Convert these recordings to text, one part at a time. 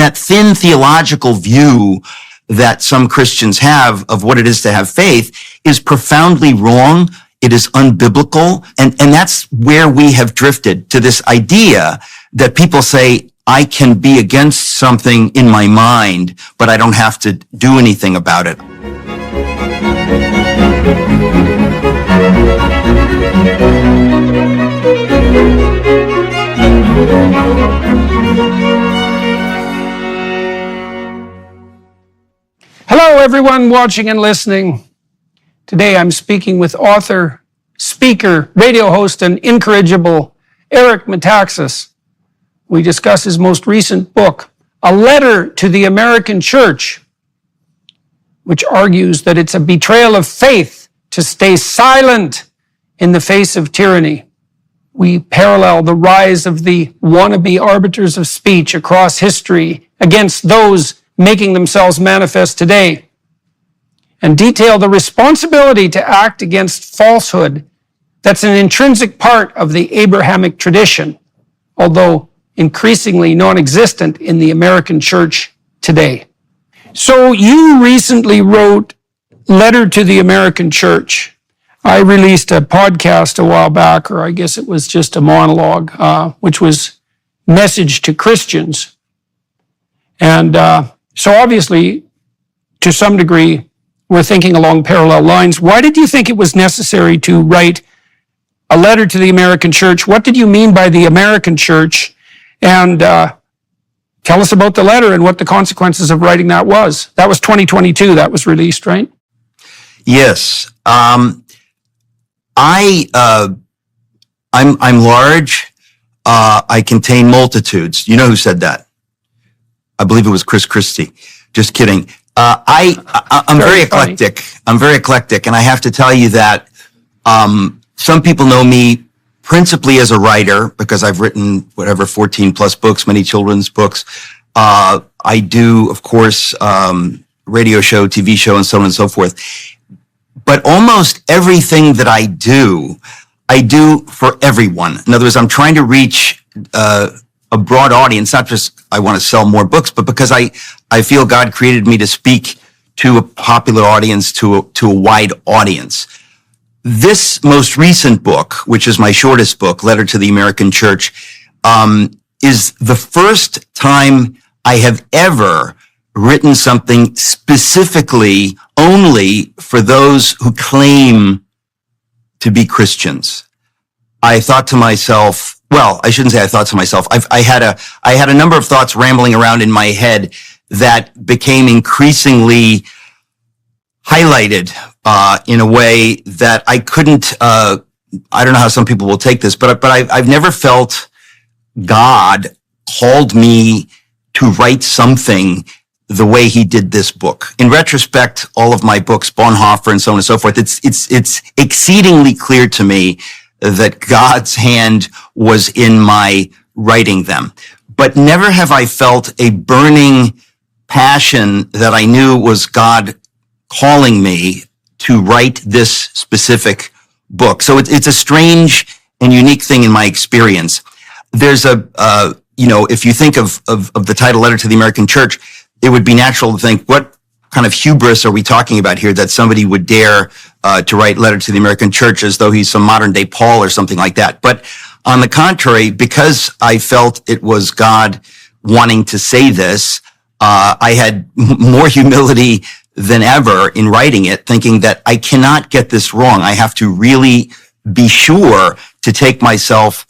that thin theological view that some Christians have of what it is to have faith is profoundly wrong. It is unbiblical. And that's where we have drifted to this idea that people say, I can be against something in my mind, but I don't have to do anything about it. Hello, everyone watching and listening. Today I'm speaking with author, speaker, radio host, and incorrigible Eric Metaxas. We discuss his most recent book, A Letter to the American Church, which argues that it's a betrayal of faith to stay silent in the face of tyranny. We parallel the rise of the wannabe arbiters of speech across history against those making themselves manifest today, and detail the responsibility to act against falsehood that's an intrinsic part of the Abrahamic tradition, although increasingly non-existent in the American church today. So you recently wrote Letter to the American Church. I released a podcast a while back, or I guess it was just a monologue, which was Message to Christians. And so obviously, to some degree, we're thinking along parallel lines. Why did you think it was necessary to write a letter to the American church? What did you mean by the American church? And tell us about the letter and what the consequences of writing that was. That was 2022, that was released, right? Yes. I'm large. I contain multitudes. You know who said that? I believe it was Chris Christie. Just kidding. I'm very eclectic. I'm very eclectic, and I have to tell you that some people know me principally as a writer because I've written 14 plus books, many children's books. I do, of course, radio show, TV show, and so on and so forth. But almost everything that I do for everyone. In other words, I'm trying to reach a broad audience, not just I want to sell more books, but because I feel God created me to speak to a popular audience, to a wide audience. This most recent book, which is my shortest book, Letter to the American Church, is the first time I have ever written something specifically only for those who claim to be Christians. I thought to myself, well, I shouldn't say I thought to myself. I had a number of thoughts rambling around in my head that became increasingly highlighted in a way that I couldn't. I don't know how some people will take this, but I've never felt God called me to write something the way He did this book. In retrospect, all of my books, Bonhoeffer and so on and so forth, it's exceedingly clear to me that God's hand was in my writing them. But never have I felt a burning passion that I knew was God calling me to write this specific book. So it's a strange and unique thing in my experience. There's if you think of the title Letter to the American Church, it would be natural to think, what kind of hubris are we talking about here that somebody would dare to write Letter to the American Church as though he's some modern day Paul or something like that. But on the contrary, because I felt it was God wanting to say this, I had more humility than ever in writing it, thinking that I cannot get this wrong. I have to really be sure to take myself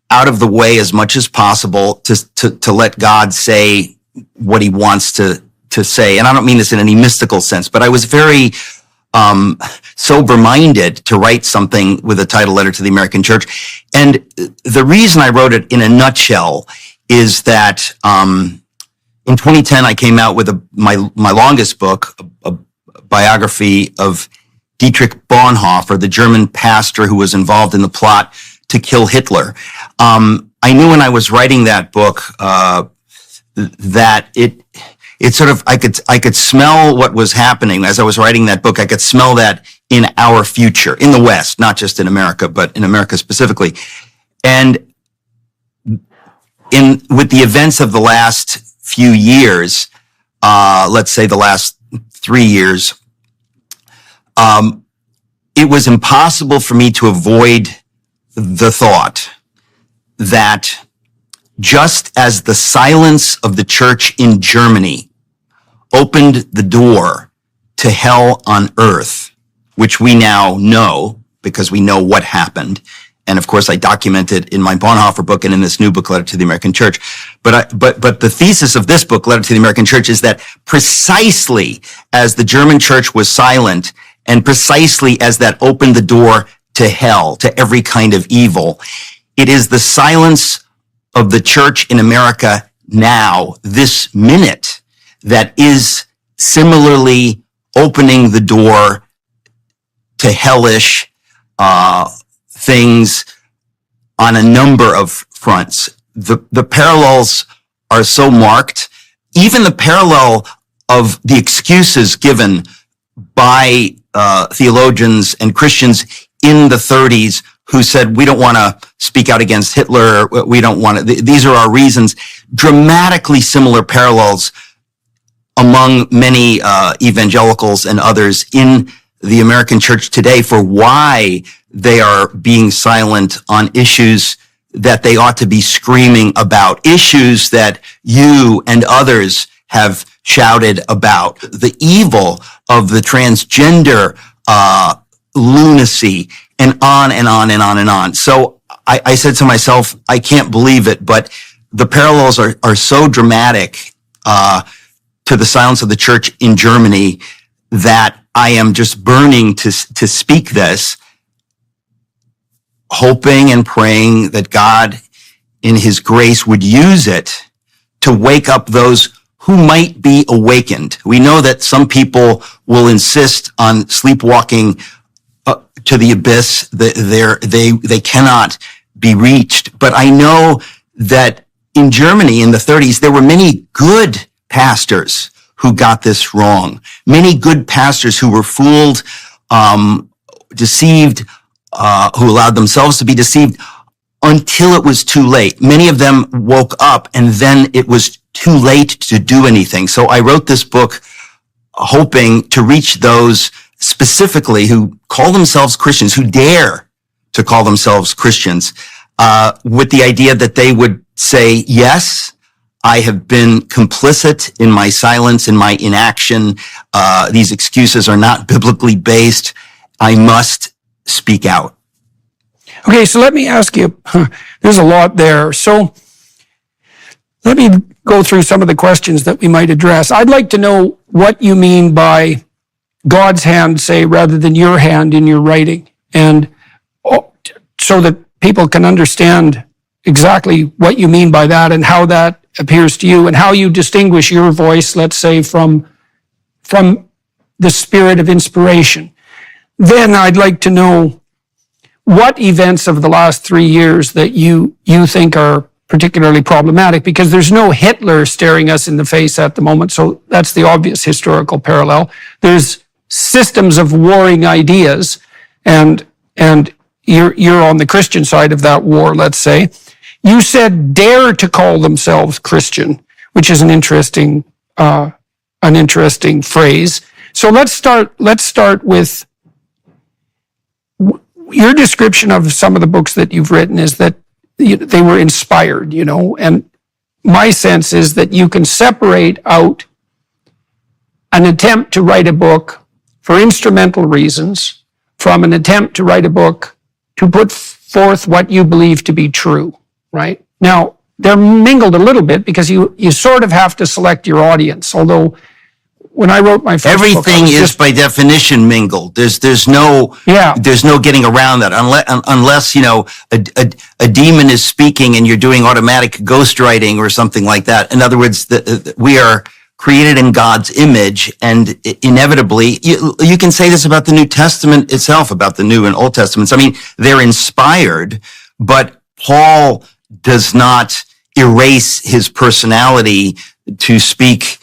out of the way as much as possible to let God say what He wants to say. And I don't mean this in any mystical sense, but I was very sober-minded to write something with a title, Letter to the American Church. And the reason I wrote it in a nutshell is that in 2010, I came out with my longest book, a biography of Dietrich Bonhoeffer, the German pastor who was involved in the plot to kill Hitler. I knew when I was writing that book that it sort of, I could smell what was happening as I was writing that book. I could smell that in our future, in the West, not just in America, but in America specifically. And with the events of the last few years, let's say the last 3 years, it was impossible for me to avoid the thought that just as the silence of the church in Germany opened the door to hell on earth, which we now know because we know what happened. And of course, I document it in my Bonhoeffer book and in this new book, Letter to the American Church. But the thesis of this book, Letter to the American Church, is that precisely as the German church was silent, and precisely as that opened the door to hell, to every kind of evil, it is the silence of the church in America now, this minute, that is similarly opening the door to hellish things on a number of fronts. The parallels are so marked. Even the parallel of the excuses given by theologians and Christians in the 30s who said, we don't want to speak out against Hitler. We don't want to, these are our reasons. Dramatically similar parallels among many evangelicals and others in the American church today for why they are being silent on issues that they ought to be screaming about, issues that you and others have shouted about, the evil of the transgender lunacy, and on and on and on and on. So I said to myself, I can't believe it, but the parallels are so dramatic to the silence of the church in Germany that I am just burning to speak this, hoping and praying that God in his grace would use it to wake up those who might be awakened. We know that some people will insist on sleepwalking to the abyss. They cannot be reached. But I know that in Germany in the 30s, there were many good pastors who got this wrong. Many good pastors who were fooled, deceived, who allowed themselves to be deceived until it was too late. Many of them woke up and then it was too late to do anything. So I wrote this book hoping to reach those specifically who call themselves Christians, who dare to call themselves Christians, with the idea that they would say, yes, I have been complicit in my silence, in my inaction. These excuses are not biblically based. I must speak out. Okay, so let me ask you, there's a lot there. So let me go through some of the questions that we might address. I'd like to know what you mean by God's hand, say, rather than your hand in your writing, and so that people can understand exactly what you mean by that and how that appears to you and how you distinguish your voice, let's say, from the spirit of inspiration. Then I'd like to know what events of the last 3 years that you think are particularly problematic, because there's no Hitler staring us in the face at the moment, so that's the obvious historical parallel. There's systems of warring ideas, and you're on the Christian side of that war, let's say. You said dare to call themselves Christian, which is an interesting phrase. So let's start with your description of some of the books that you've written is that they were inspired, and my sense is that you can separate out an attempt to write a book for instrumental reasons from an attempt to write a book to put forth what you believe to be true, right? Now, they're mingled a little bit because you sort of have to select your audience, although when I wrote my first everything book, is by definition mingled. There's no getting around that unless a demon is speaking and you're doing automatic ghostwriting or something like that. In other words, we are created in God's image, and inevitably, you can say this about the New Testament itself, about the New and Old Testaments. I mean, they're inspired, but Paul does not erase his personality to speak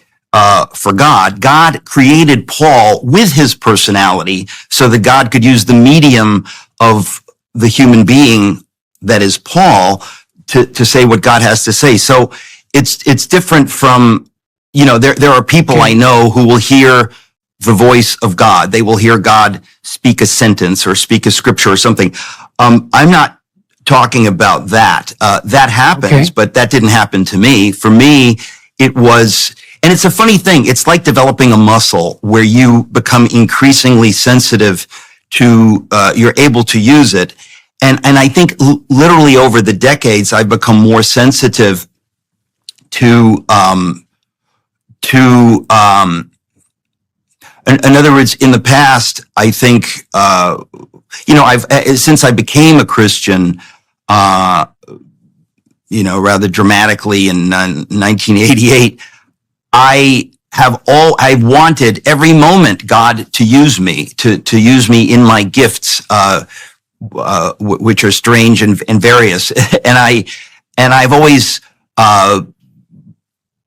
for God. God created Paul with his personality so that God could use the medium of the human being that is Paul to say what God has to say. So it's different from, there are people I know who will hear the voice of God. They will hear God speak a sentence or speak a scripture or something. I'm not talking about that. That happens, but that didn't happen to me. For me, it was, and it's a funny thing. It's like developing a muscle where you become increasingly sensitive to, you're able to use it. And I think literally over the decades, I've become more sensitive to, in other words, in the past, I think, since I became a Christian, rather dramatically in 1988, I wanted every moment God to use me, to use me in my gifts, which are strange and various. And I've always,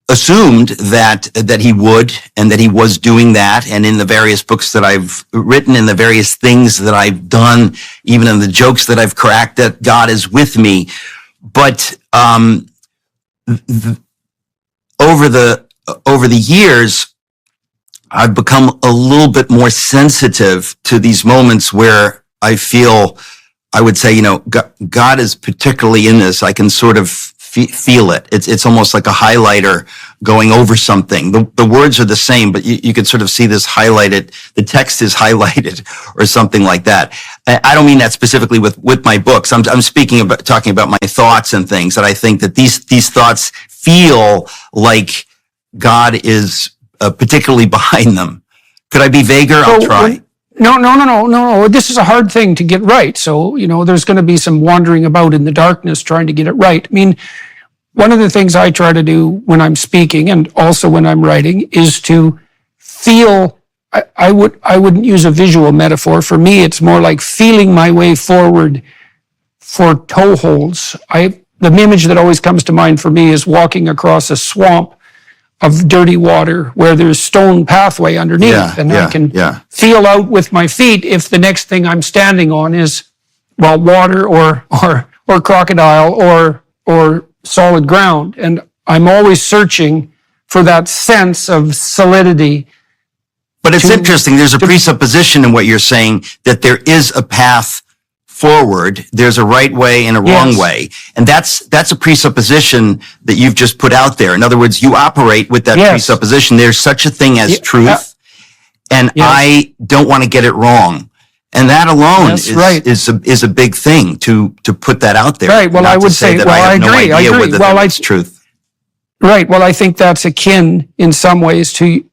assumed that he would, and that he was doing that. And in the various books that I've written, in the various things that I've done, even in the jokes that I've cracked, that God is with me. But over the years, I've become a little bit more sensitive to these moments where I feel, I would say, God is particularly in this. I can sort of feel it. It's almost like a highlighter going over something. The words are the same, but you could sort of see this highlighted. The text is highlighted or something like that. I don't mean that specifically with my books. I'm talking about my thoughts and things, that I think that these thoughts feel like God is particularly behind them. Could I be vaguer? I'll try. No. This is a hard thing to get right. So, there's going to be some wandering about in the darkness trying to get it right. I mean, one of the things I try to do when I'm speaking and also when I'm writing is to feel, I wouldn't use a visual metaphor. For me, it's more like feeling my way forward for toe holds. The image that always comes to mind for me is walking across a swamp of dirty water where there's stone pathway underneath, and I can feel out with my feet if the next thing I'm standing on is, water or crocodile or solid ground. And I'm always searching for that sense of solidity. But it's interesting. There's a presupposition in what you're saying that there is a path forward. There's a right way and a wrong way. And that's a presupposition that you've just put out there. In other words, you operate with that presupposition. There's such a thing as truth. And I don't want to get it wrong. And that alone is a big thing to put that out there. Right. Well, I would say that I agree. No idea whether that's truth. Right. Well, I think that's akin in some ways to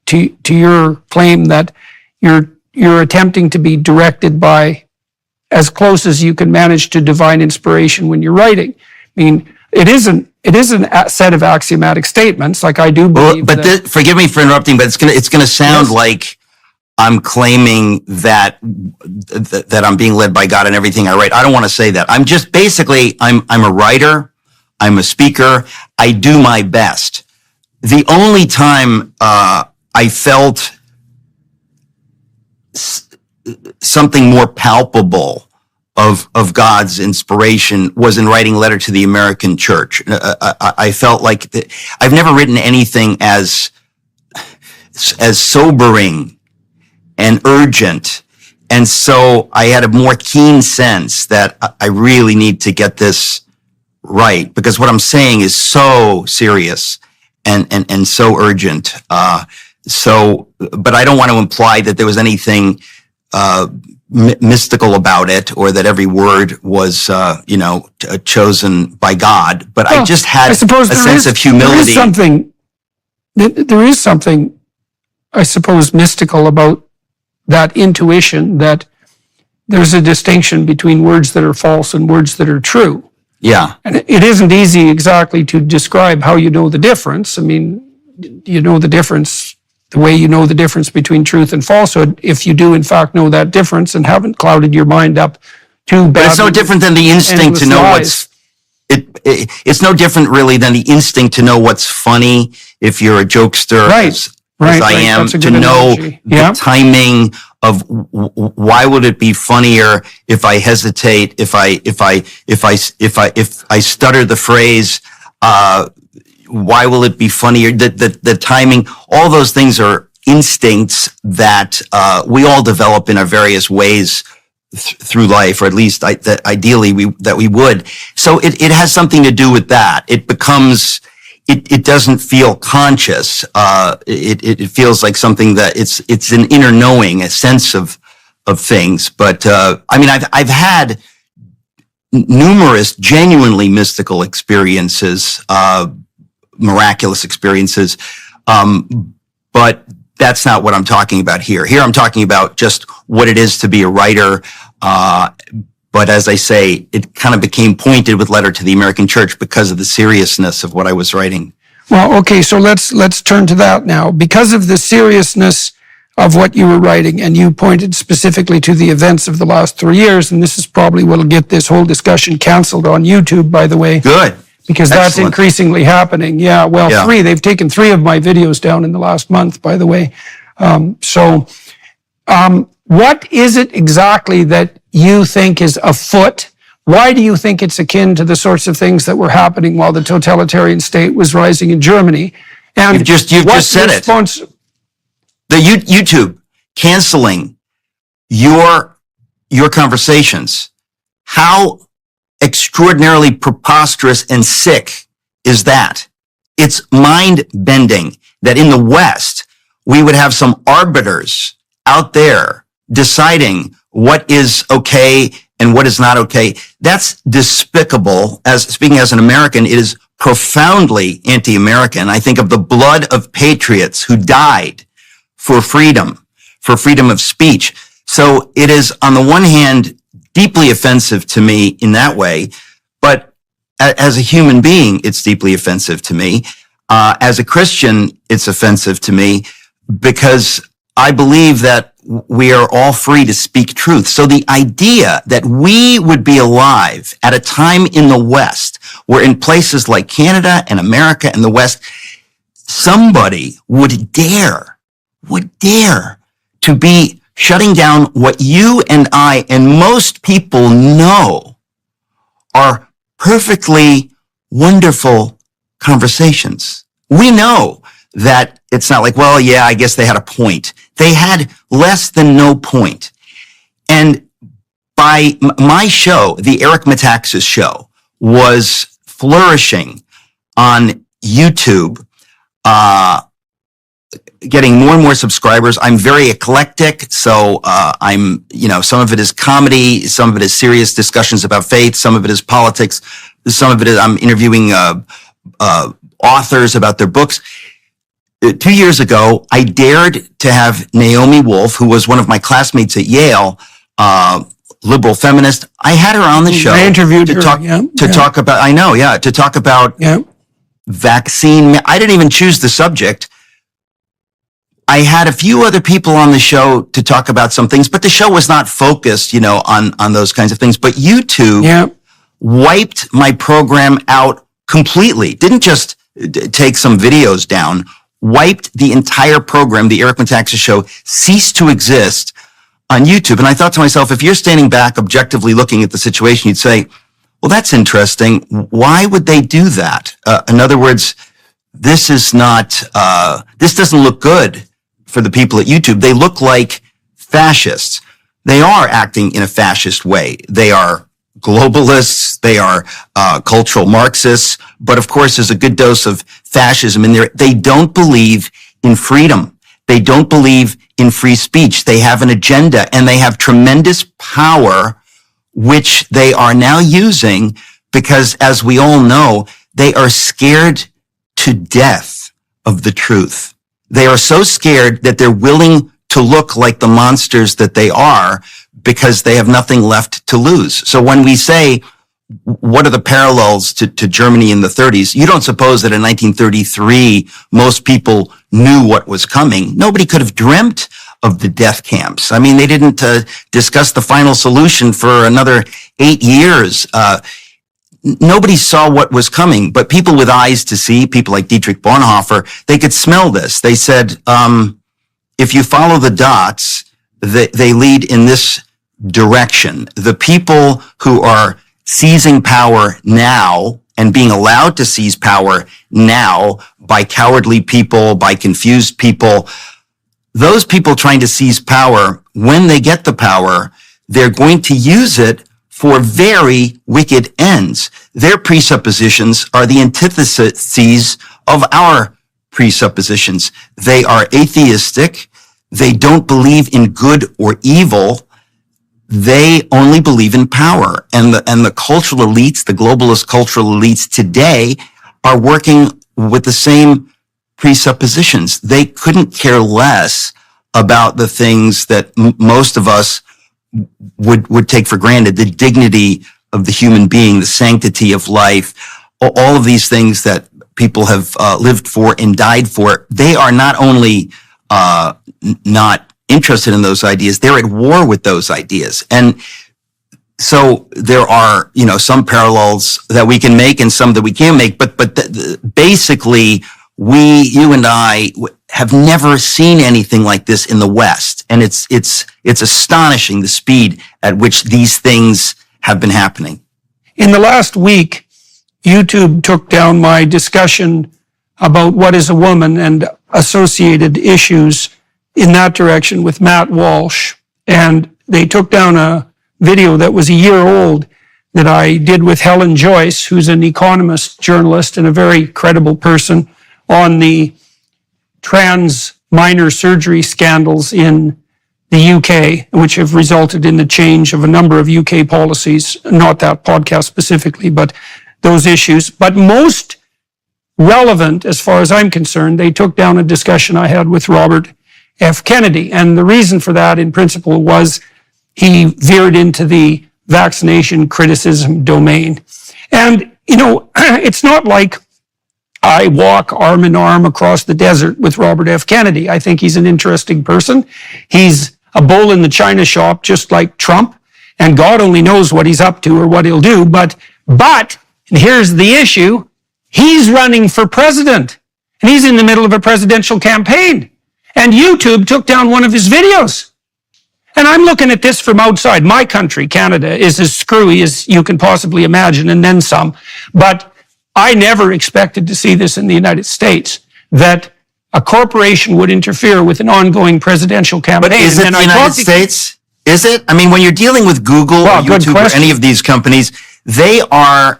your claim that you're attempting to be directed by as close as you can manage to divine inspiration when you're writing. I mean, it isn't a set of axiomatic statements like I do believe. Forgive me for interrupting, but it's gonna sound like I'm claiming that I'm being led by God in everything I write. I don't want to say that. I'm just basically I'm a writer. I'm a speaker. I do my best. The only time I felt something more palpable of God's inspiration was in writing Letter to the American Church. I felt like I've never written anything as sobering and urgent. And so I had a more keen sense that I really need to get this right, because what I'm saying is so serious and so urgent. But I don't want to imply that there was anything mystical about it, or that every word was, chosen by God. But I just had a sense of humility. There is something, I suppose, mystical about that intuition that there's a distinction between words that are false and words that are true. Yeah. And it isn't easy exactly to describe how you know the difference. I mean, you know the difference the way you know the difference between truth and falsehood, if you do in fact know that difference and haven't clouded your mind up too badly. But it's no different than the instinct to know what's... It's no different really than the instinct to know what's funny if you're a jokester, as I am, to know the timing of why would it be funnier if I hesitate, if I stutter the phrase, why will it be funny? Or the timing, all those things are instincts that we all develop in our various ways through life, or at least that ideally we would. So it has something to do with that. It becomes, it doesn't feel conscious. It feels like something that it's an inner knowing, a sense of things. But I mean, I've had numerous genuinely mystical experiences, miraculous experiences. But that's not what I'm talking about here. Here I'm talking about just what it is to be a writer. But as I say, it kind of became pointed with Letter to the American Church because of the seriousness of what I was writing. Well, okay, so let's turn to that now. Because of the seriousness of what you were writing, and you pointed specifically to the events of the last 3 years, and this is probably what'll get this whole discussion canceled on YouTube, by the way. Good. Because that's increasingly happening. Yeah, well, Yeah. 3. They've taken 3 of my videos down in the last month, by the way. What is it exactly that you think is afoot? Why do you think it's akin to the sorts of things that were happening while the totalitarian state was rising in Germany? And You've just said it. The YouTube canceling your conversations. How extraordinarily preposterous and sick is that? It's mind-bending that in the West, we would have some arbiters out there deciding what is okay and what is not okay. That's despicable. Speaking as an American, it is profoundly anti-American. I think of the blood of patriots who died for freedom of speech. So it is, on the one hand, deeply offensive to me in that way, but as a human being, it's deeply offensive to me. As a Christian, it's offensive to me because I believe that we are all free to speak truth. So the idea that we would be alive at a time in the West, where in places like Canada and America and the West, somebody would dare to be shutting down what you and I and most people know are perfectly wonderful conversations. We know that it's not like, well, yeah, I guess they had a point. They had less than no point. And by my show, the Eric Metaxas show, was flourishing on YouTube, getting more and more subscribers. I'm very eclectic. So, some of it is comedy. Some of it is serious discussions about faith. Some of it is politics. Some of it is, I'm interviewing, authors about their books. 2 years ago, I dared to have Naomi Wolf, who was one of my classmates at Yale, liberal feminist. I had her on the show. I interviewed her. Talk about vaccine. I didn't even choose the subject. I had a few other people on the show to talk about some things, but the show was not focused, on those kinds of things. But YouTube wiped my program out completely. Didn't just take some videos down, wiped the entire program. The Eric Metaxas show ceased to exist on YouTube. And I thought to myself, if you're standing back objectively looking at the situation, you'd say, well, that's interesting. Why would they do that? In other words, this doesn't look good for the people at YouTube. They look like fascists. They are acting in a fascist way. They are globalists. They are cultural Marxists. But of course, there's a good dose of fascism in there. They don't believe in freedom. They don't believe in free speech. They have an agenda, and they have tremendous power, which they are now using because, as we all know, they are scared to death of the truth. They are so scared that they're willing to look like the monsters that they are because they have nothing left to lose. So when we say, what are the parallels to Germany in the 30s? You don't suppose that in 1933, most people knew what was coming. Nobody could have dreamt of the death camps. I mean, they didn't discuss the final solution for another 8 years. Nobody saw what was coming, but people with eyes to see, people like Dietrich Bonhoeffer, they could smell this. They said, if you follow the dots, they lead in this direction. The people who are seizing power now and being allowed to seize power now by cowardly people, by confused people, those people trying to seize power, when they get the power, they're going to use it for very wicked ends. Their presuppositions are the antitheses of our presuppositions. They are atheistic. They don't believe in good or evil. They only believe in power. And the cultural elites, the globalist cultural elites today are working with the same presuppositions. They couldn't care less about the things that most of us would take for granted, the dignity of the human being, the sanctity of life, all of these things that people have lived for and died for. They are not only not interested in those ideas, they're at war with those ideas. And so there are, some parallels that we can make and some that we can't make, but basically you and I have never seen anything like this in the West. And it's astonishing the speed at which these things have been happening. In the last week, YouTube took down my discussion about what is a woman and associated issues in that direction with Matt Walsh. And they took down a video that was a year old that I did with Helen Joyce, who's an economist, journalist, and a very credible person, on the trans minor surgery scandals in the UK, which have resulted in the change of a number of UK policies, not that podcast specifically, but those issues. But most relevant, as far as I'm concerned, they took down a discussion I had with Robert F. Kennedy. And the reason for that, in principle, was he veered into the vaccination criticism domain. And, it's not like I walk arm in arm across the desert with Robert F. Kennedy. I think he's an interesting person. He's a bull in the china shop, just like Trump, and God only knows what he's up to or what he'll do. But, and here's the issue, he's running for president, and he's in the middle of a presidential campaign. And YouTube took down one of his videos. And I'm looking at this from outside. My country, Canada, is as screwy as you can possibly imagine, and then some. But I never expected to see this in the United States, that a corporation would interfere with an ongoing presidential campaign. But is it the United States? Is it? I mean, when you're dealing with Google or YouTube or any of these companies, they are,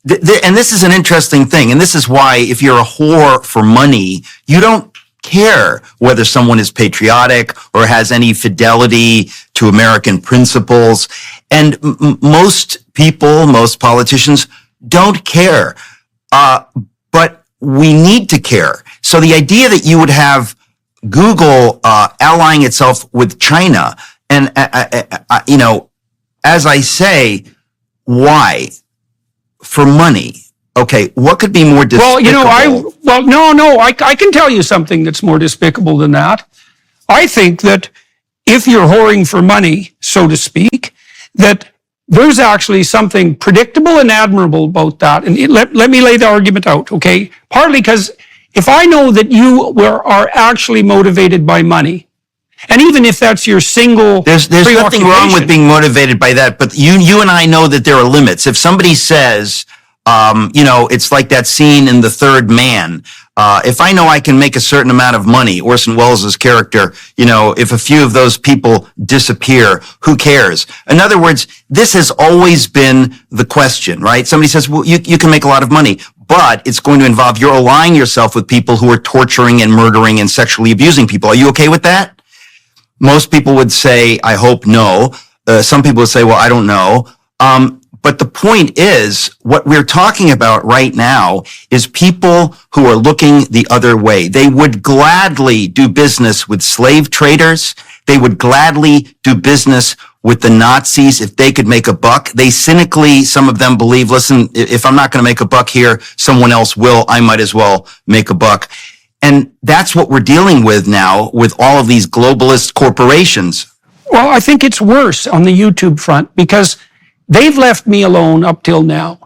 and this is an interesting thing, and this is why if you're a whore for money, you don't care whether someone is patriotic or has any fidelity to American principles. And most people, most politicians don't care. But we need to care. So the idea that you would have Google allying itself with China, and as I say, why? For money. Okay, what could be more despicable? I can tell you something that's more despicable than that. I think that if you're whoring for money, so to speak, that there's actually something predictable and admirable about that. And let me lay the argument out, okay? Partly because if I know that you are actually motivated by money, and even if that's your single There's nothing wrong with being motivated by that, but you and I know that there are limits. If somebody says, it's like that scene in The Third Man. If I know I can make a certain amount of money, Orson Welles' character, if a few of those people disappear, who cares? In other words, this has always been the question, right? Somebody says, well, you can make a lot of money, but it's going to involve you're allying yourself with people who are torturing and murdering and sexually abusing people. Are you okay with that? Most people would say, I hope no. Some people would say, well, I don't know. But the point is, what we're talking about right now is people who are looking the other way. They would gladly do business with slave traders. They would gladly do business with the Nazis if they could make a buck. They cynically, some of them believe, listen, if I'm not going to make a buck here, someone else will. I might as well make a buck. And that's what we're dealing with now with all of these globalist corporations. Well, I think it's worse on the YouTube front because they've left me alone up till now.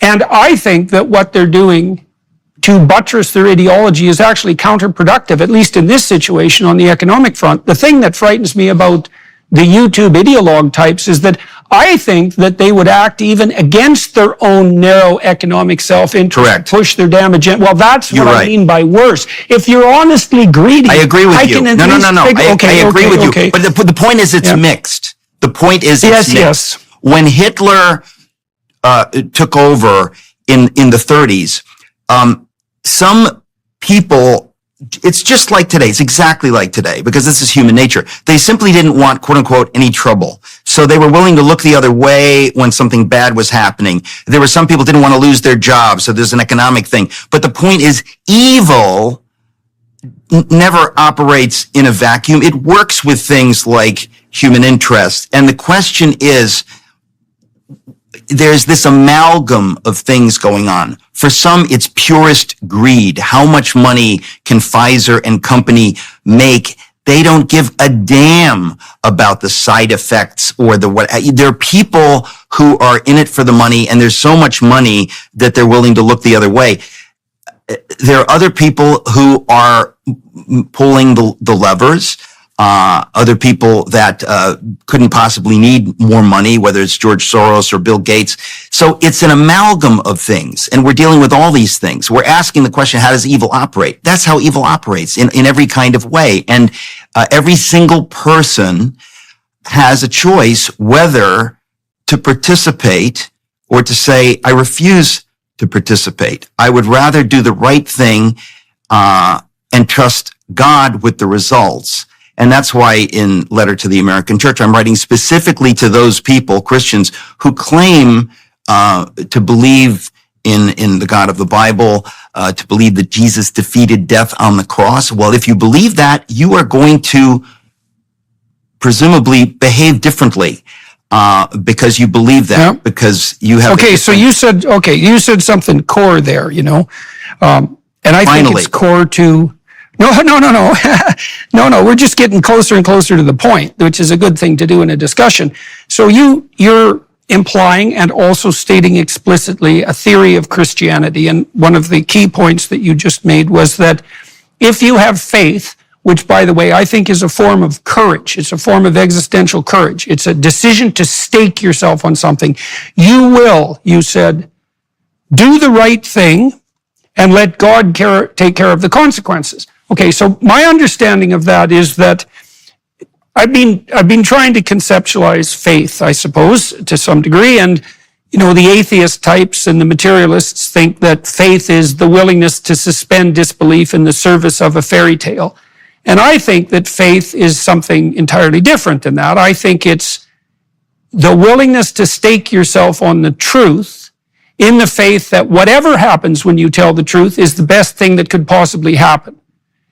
And I think that what they're doing to buttress their ideology is actually counterproductive, at least in this situation on the economic front. The thing that frightens me about the YouTube ideologue types is that I think that they would act even against their own narrow economic self-interest. Correct. Push their damage in. Well, that's You're what I right. mean by worse. If you're honestly greedy, I agree with you. can at No. least I agree with okay. you. But the point is, it's mixed. The point is, it's mixed. Yes. When Hitler took over in the 30s, some people, it's just like today. It's exactly like today, because this is human nature. They simply didn't want, quote unquote, any trouble. So they were willing to look the other way when something bad was happening. There were some people didn't want to lose their jobs. So there's an economic thing. But the point is, evil never operates in a vacuum. It works with things like human interest. And the question is, there's this amalgam of things going on. For some, it's purest greed. How much money can Pfizer and company make? They don't give a damn about the side effects or the what. There are people who are in it for the money, and there's so much money that they're willing to look the other way. There are other people who are pulling the levers. Other people that couldn't possibly need more money, whether it's George Soros or Bill Gates. So it's an amalgam of things, and we're dealing with all these things. We're asking the question, how does evil operate? That's how evil operates in every kind of way. And every single person has a choice whether to participate or to say, I refuse to participate. I would rather do the right thing and trust God with the results. And that's why in Letter to the American Church, I'm writing specifically to those people, Christians, who claim to believe in the God of the Bible, to believe that Jesus defeated death on the cross. Well, if you believe that, you are going to presumably behave differently because you believe that, because you have... Okay, so you said something core there, and I think it's core to... No, we're just getting closer and closer to the point, which is a good thing to do in a discussion. So you're implying and also stating explicitly a theory of Christianity. And one of the key points that you just made was that if you have faith, which, by the way, I think is a form of courage, it's a form of existential courage, it's a decision to stake yourself on something, you will, you said, do the right thing and let God take care of the consequences. Okay, so my understanding of that is that I've been trying to conceptualize faith, I suppose, to some degree, and the atheist types and the materialists think that faith is the willingness to suspend disbelief in the service of a fairy tale. And I think that faith is something entirely different than that. I think it's the willingness to stake yourself on the truth in the faith that whatever happens when you tell the truth is the best thing that could possibly happen.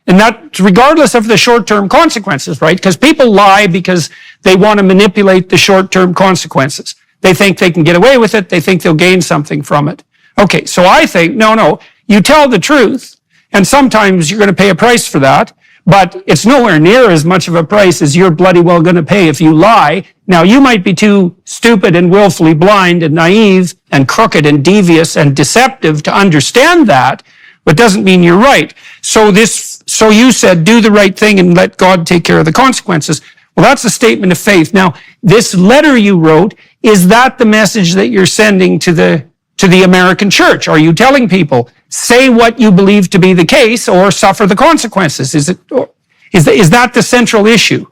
And that regardless of the short-term consequences, right? Because people lie because they want to manipulate the short-term consequences. They think they can get away with it. They think they'll gain something from it. Okay, so I think, no, you tell the truth, and sometimes you're going to pay a price for that, but it's nowhere near as much of a price as you're bloody well going to pay if you lie. Now, you might be too stupid and willfully blind and naive and crooked and devious and deceptive to understand that, but doesn't mean you're right. So you said, do the right thing and let God take care of the consequences. Well, that's a statement of faith. Now, this letter you wrote, is that the message that you're sending to the American church? Are you telling people, say what you believe to be the case or suffer the consequences? Is that the central issue?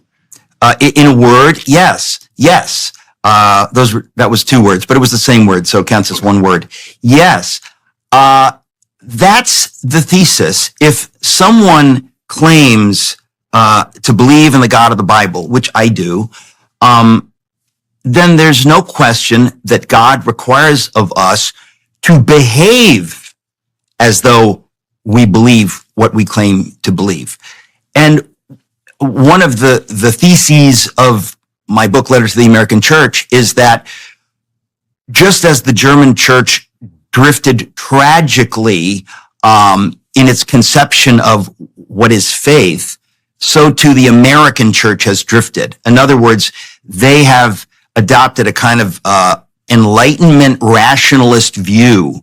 In a word, yes. That was two words, but it was the same word, so it counts as one word. Yes. That's the thesis. If someone claims to believe in the God of the Bible, which I do, then there's no question that God requires of us to behave as though we believe what we claim to believe. And one of the theses of my book, Letter to the American Church, is that just as the German church drifted tragically in its conception of what is faith, so too the American church has drifted. In other words, they have adopted a kind of Enlightenment rationalist view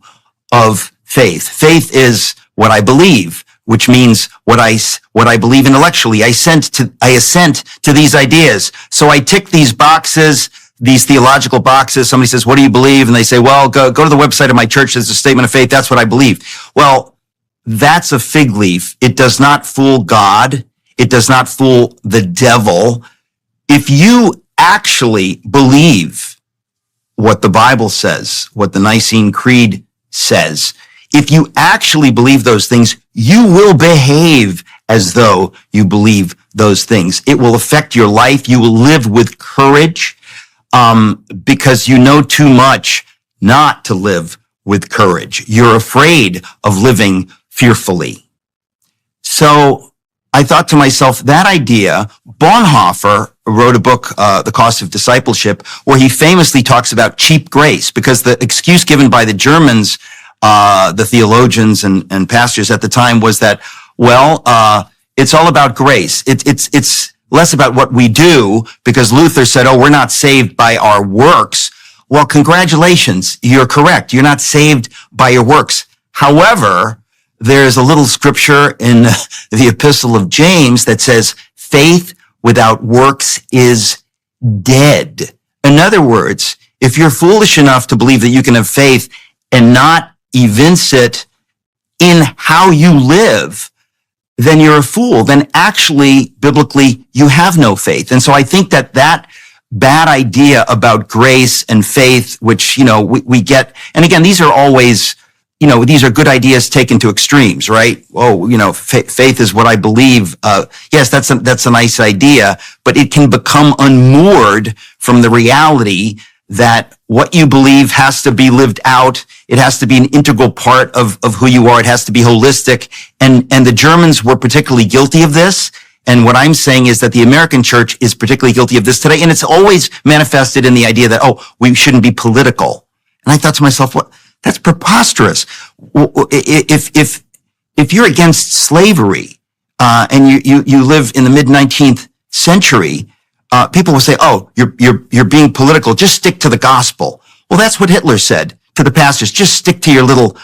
of faith. Faith is what I believe, which means what I believe intellectually. I assent to these ideas. So I tick these boxes. these theological boxes. Somebody says, what do you believe? And they say, well, go to the website of my church. There's a statement of faith. That's what I believe. Well, that's a fig leaf. It does not fool God. It does not fool the devil. If you actually believe what the Bible says, what the Nicene Creed says, if you actually believe those things, you will behave as though you believe those things. It will affect your life. You will live with courage, because you know too much not to live with courage. You're afraid of living fearfully. So I thought to myself, that idea, Bonhoeffer wrote a book, The Cost of Discipleship, where he famously talks about cheap grace, because the excuse given by the Germans, the theologians and pastors at the time, was that, well, it's all about grace. It's less about what we do, because Luther said, oh, we're not saved by our works. Well, congratulations. You're correct. You're not saved by your works. However, there's a little scripture in the Epistle of James that says, faith without works is dead. In other words, if you're foolish enough to believe that you can have faith and not evince it in how you live, then you're a fool. Then actually, biblically, you have no faith. And so I think that bad idea about grace and faith, which, we get, and again, these are always, these are good ideas taken to extremes, right? Oh, faith is what I believe. Yes, that's a nice idea, but it can become unmoored from the reality that what you believe has to be lived out. It has to be an integral part of who you are. It has to be holistic. And the Germans were particularly guilty of this. And what I'm saying is that the American church is particularly guilty of this today. And it's always manifested in the idea that, oh, we shouldn't be political. And I thought to myself, what? That's preposterous. If you're against slavery, and you live in the mid-19th century, people will say, oh, you're being political. Just stick to the gospel. Well, that's what Hitler said to the pastors. Just stick to your little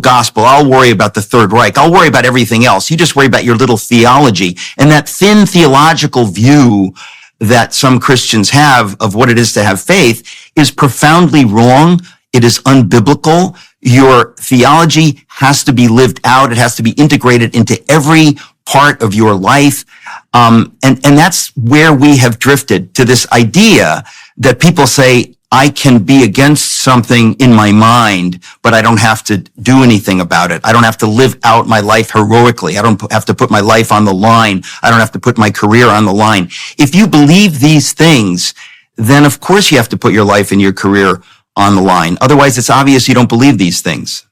gospel. I'll worry about the Third Reich. I'll worry about everything else. You just worry about your little theology. And that thin theological view that some Christians have of what it is to have faith is profoundly wrong. It is unbiblical. Your theology has to be lived out. It has to be integrated into every part of your life. And that's where we have drifted to this idea that people say, I can be against something in my mind, but I don't have to do anything about it. I don't have to live out my life heroically. I don't have to put my life on the line. I don't have to put my career on the line. If you believe these things, then of course you have to put your life and your career on the line. Otherwise, it's obvious you don't believe these things.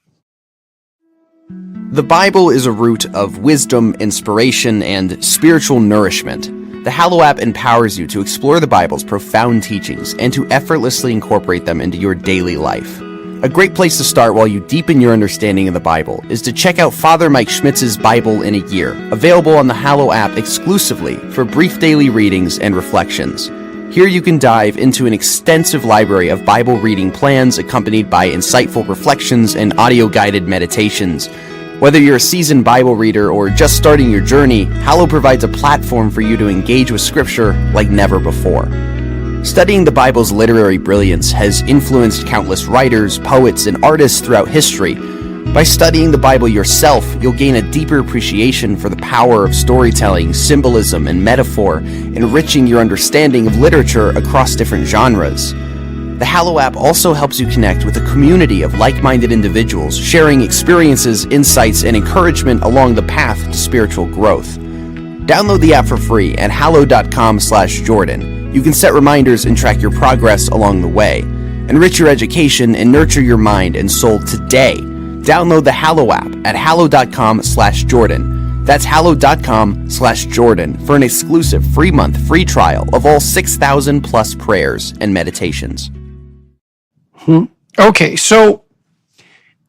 The Bible is a root of wisdom, inspiration, and spiritual nourishment. The Hallow app empowers you to explore the Bible's profound teachings and to effortlessly incorporate them into your daily life. A great place to start while you deepen your understanding of the Bible is to check out Father Mike Schmitz's Bible in a Year, available on the Hallow app exclusively for brief daily readings and reflections. Here you can dive into an extensive library of Bible reading plans accompanied by insightful reflections and audio-guided meditations. Whether you're a seasoned Bible reader or just starting your journey, Hallow provides a platform for you to engage with Scripture like never before. Studying the Bible's literary brilliance has influenced countless writers, poets, and artists throughout history. By studying the Bible yourself, you'll gain a deeper appreciation for the power of storytelling, symbolism, and metaphor, enriching your understanding of literature across different genres. The Hallow app also helps you connect with a community of like-minded individuals, sharing experiences, insights, and encouragement along the path to spiritual growth. Download the app for free at hallow.com/Jordan. You can set reminders and track your progress along the way. Enrich your education and nurture your mind and soul today. Download the Hallow app at hallow.com/Jordan. That's hallow.com/Jordan for an exclusive free trial of all 6,000 plus prayers and meditations. Okay, so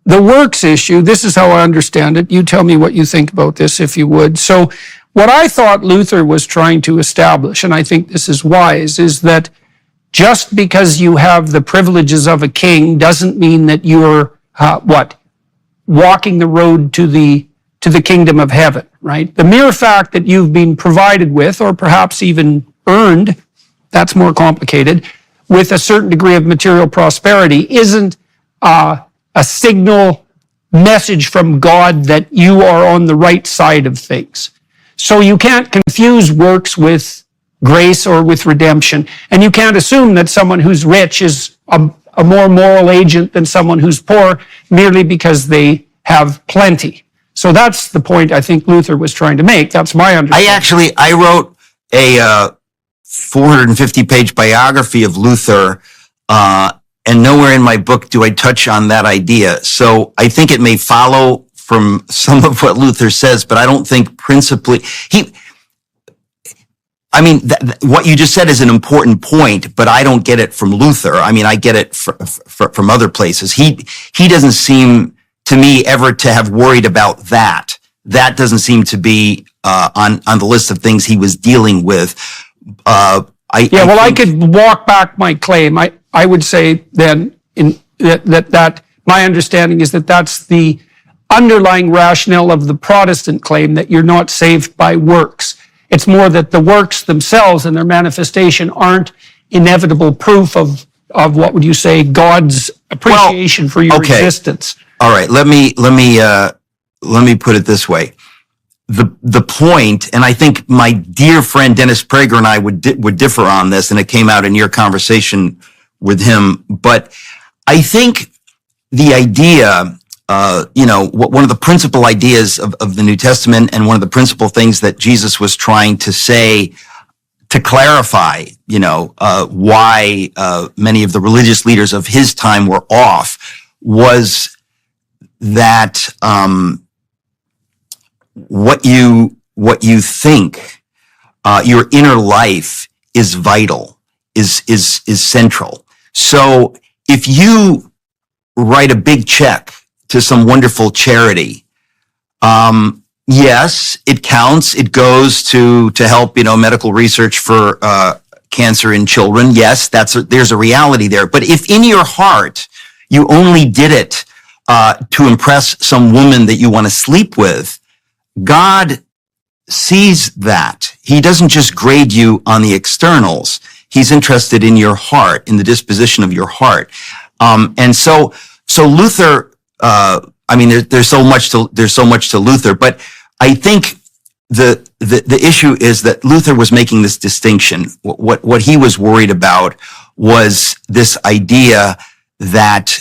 the works issue, this is how I understand it. You tell me what you think about this, if you would. So what I thought Luther was trying to establish, and I think this is wise, is that just because you have the privileges of a king doesn't mean that you're, walking the road to the kingdom of heaven, right? The mere fact that you've been provided with, or perhaps even earned, that's more complicated, with a certain degree of material prosperity isn't a signal message from God that you are on the right side of things. So you can't confuse works with grace or with redemption. And you can't assume that someone who's rich is a more moral agent than someone who's poor merely because they have plenty. So that's the point I think Luther was trying to make. That's my understanding. I wrote a 450-page biography of Luther, and nowhere in my book do I touch on that idea. So I think it may follow from some of what Luther says, but I don't think principally what you just said is an important point, but I don't get it from Luther. I mean, I get it from other places. He doesn't seem to me ever to have worried about that. That doesn't seem to be on the list of things he was dealing with. I could walk back my claim. I would say then that my understanding is that that's the underlying rationale of the Protestant claim that you're not saved by works. It's more that the works themselves and their manifestation aren't inevitable proof of what would you say, God's appreciation for your existence. All right, let me put it this way. The point, and I think my dear friend Dennis Prager and I would differ on this, and it came out in your conversation with him. But I think the idea, one of the principal ideas of the New Testament, and one of the principal things that Jesus was trying to say to clarify, why many of the religious leaders of his time were off, was that what you think, your inner life is vital, is central. So if you write a big check to some wonderful charity, yes, it counts. It goes to help, medical research for cancer in children. Yes, there's a reality there. But if in your heart you only did it to impress some woman that you want to sleep with, God sees that. He doesn't just grade you on the externals. He's interested in your heart, in the disposition of your heart. And so Luther, there's so much to Luther, but I think the issue is that Luther was making this distinction. What he was worried about was this idea that,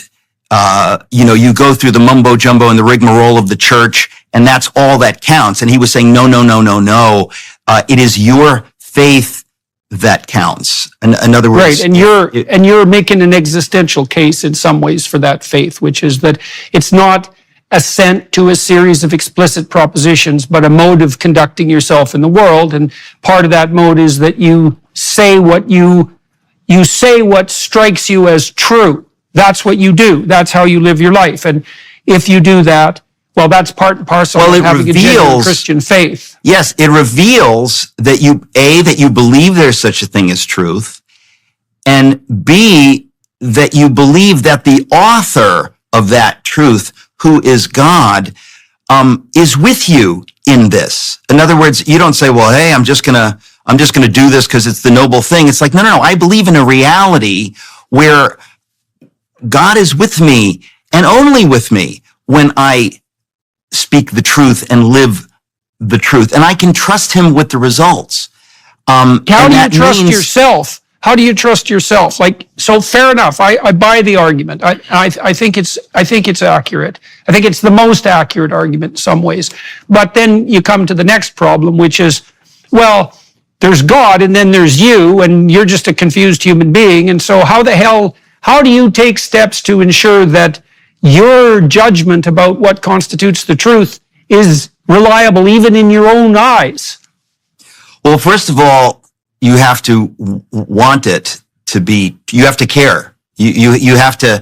you go through the mumbo jumbo and the rigmarole of the church, and that's all that counts. And he was saying, no. It is your faith that counts. In other words, right. And you're making an existential case in some ways for that faith, which is that it's not assent to a series of explicit propositions, but a mode of conducting yourself in the world. And part of that mode is that you say what strikes you as true. That's what you do. That's how you live your life. And if you do that, well, that's part and parcel of having a genuine Christian faith. Yes, it reveals that you believe there's such a thing as truth, and B, that you believe that the author of that truth, who is God, is with you in this. In other words, you don't say, well, hey, I'm just gonna do this because it's the noble thing. It's like, no, I believe in a reality where God is with me and only with me when I speak the truth and live the truth, and I can trust him with the results. How do you trust yourself? How do you trust yourself? So fair enough. I buy the argument. I think it's accurate. I think it's the most accurate argument in some ways. But then you come to the next problem, which is, well, there's God and then there's you, and you're just a confused human being. And so how do you take steps to ensure that your judgment about what constitutes the truth is reliable even in your own eyes? Well, first of all, you have to want it to be, you have to care. You have to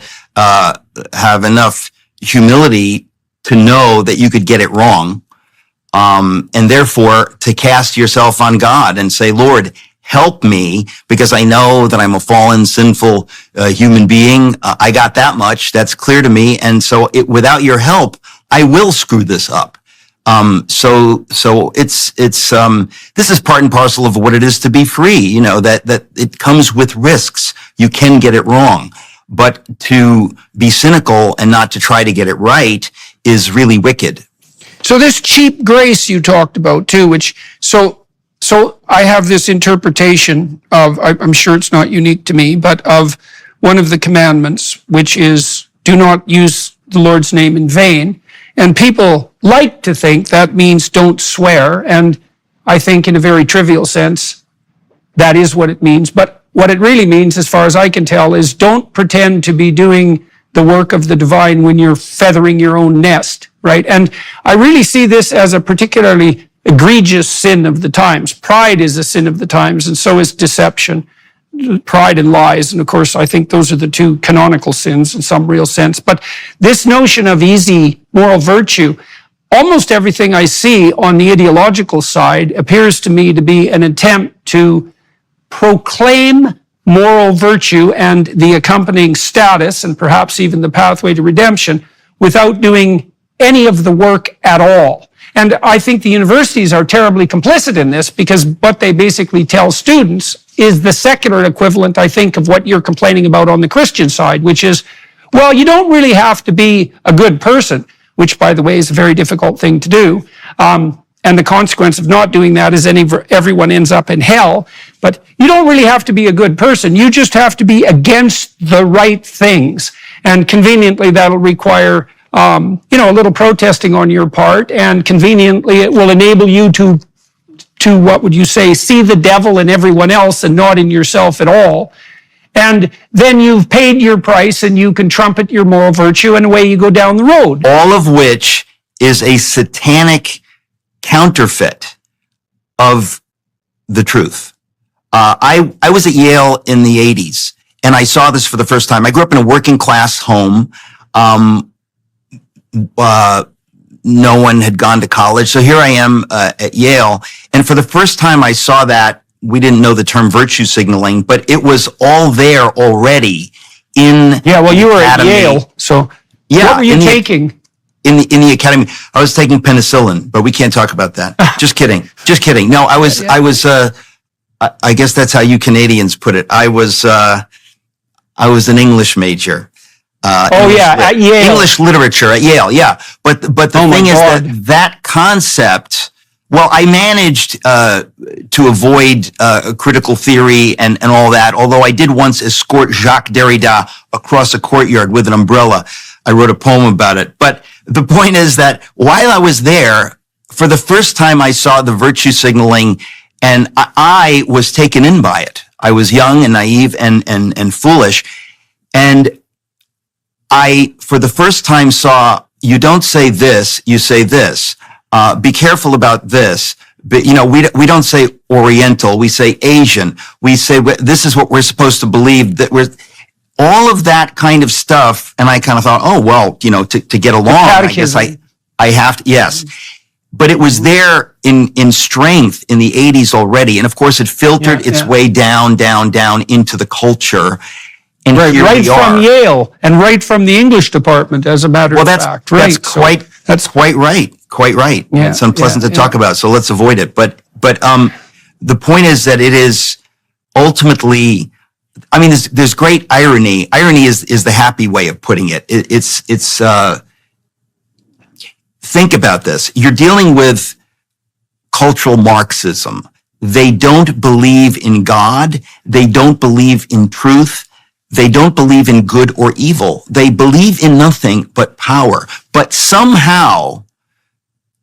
have enough humility to know that you could get it wrong, and therefore to cast yourself on God and say, Lord, help me, because I know that I'm a fallen, sinful human being. I got that much. That's clear to me. And so without your help, I will screw this up. So it's this is part and parcel of what it is to be free, you know, that it comes with risks. You can get it wrong, but to be cynical and not to try to get it right is really wicked. So this cheap grace you talked about too, which, so I have this interpretation of, I'm sure it's not unique to me, but of one of the commandments, which is do not use the Lord's name in vain. And people like to think that means don't swear. And I think in a very trivial sense, that is what it means. But what it really means, as far as I can tell, is don't pretend to be doing the work of the divine when you're feathering your own nest, right? And I really see this as a particularly egregious sin of the times. Pride is a sin of the times, and so is deception, pride and lies. And of course, I think those are the two canonical sins in some real sense. But this notion of easy moral virtue, almost everything I see on the ideological side appears to me to be an attempt to proclaim moral virtue and the accompanying status, and perhaps even the pathway to redemption, without doing any of the work at all. And I think the universities are terribly complicit in this, because what they basically tell students is the secular equivalent, I think, of what you're complaining about on the Christian side, which is, well, you don't really have to be a good person, which, by the way, is a very difficult thing to do. And the consequence of not doing that is everyone ends up in hell. But you don't really have to be a good person. You just have to be against the right things. And conveniently, that'll require, a little protesting on your part. And conveniently, it will enable you to what would you say, see the devil in everyone else and not in yourself at all. And then you've paid your price and you can trumpet your moral virtue and away you go down the road. All of which is a satanic counterfeit of the truth. I was at Yale in the 80s, and I saw this for the first time. I grew up in a working class home. No one had gone to college. So here I am at Yale. And for the first time I saw that, we didn't know the term virtue signaling, but it was all there already in you were academy. at Yale. So what were you taking? In the academy, I was taking penicillin, but we can't talk about that. Just kidding. No, I was, I guess that's how you Canadians put it. I was an English major. At Yale. English literature at Yale, yeah. But the thing is that concept, well, I managed to avoid critical theory and all that, although I did once escort Jacques Derrida across a courtyard with an umbrella. I wrote a poem about it. But the point is that while I was there, for the first time I saw the virtue signaling, and I was taken in by it. I was young and naive and foolish. And I, for the first time, saw, you don't say this, you say this. Be careful about this. But, we don't say Oriental, we say Asian. We say, this is what we're supposed to believe, that all of that kind of stuff. And I kind of thought, oh, well, to get along, I guess I have to, yes. But it was there in strength in the 80s already. And of course it filtered its way down into the culture. And right from Yale and right from the English department, as a matter of fact. That's quite right. Quite right. Yeah, it's unpleasant to talk about, so let's avoid it. But the point is that it is ultimately, there's great irony. Irony is the happy way of putting it. It's think about this. You're dealing with cultural Marxism. They don't believe in God. They don't believe in truth. They don't believe in good or evil. They believe in nothing but power. But somehow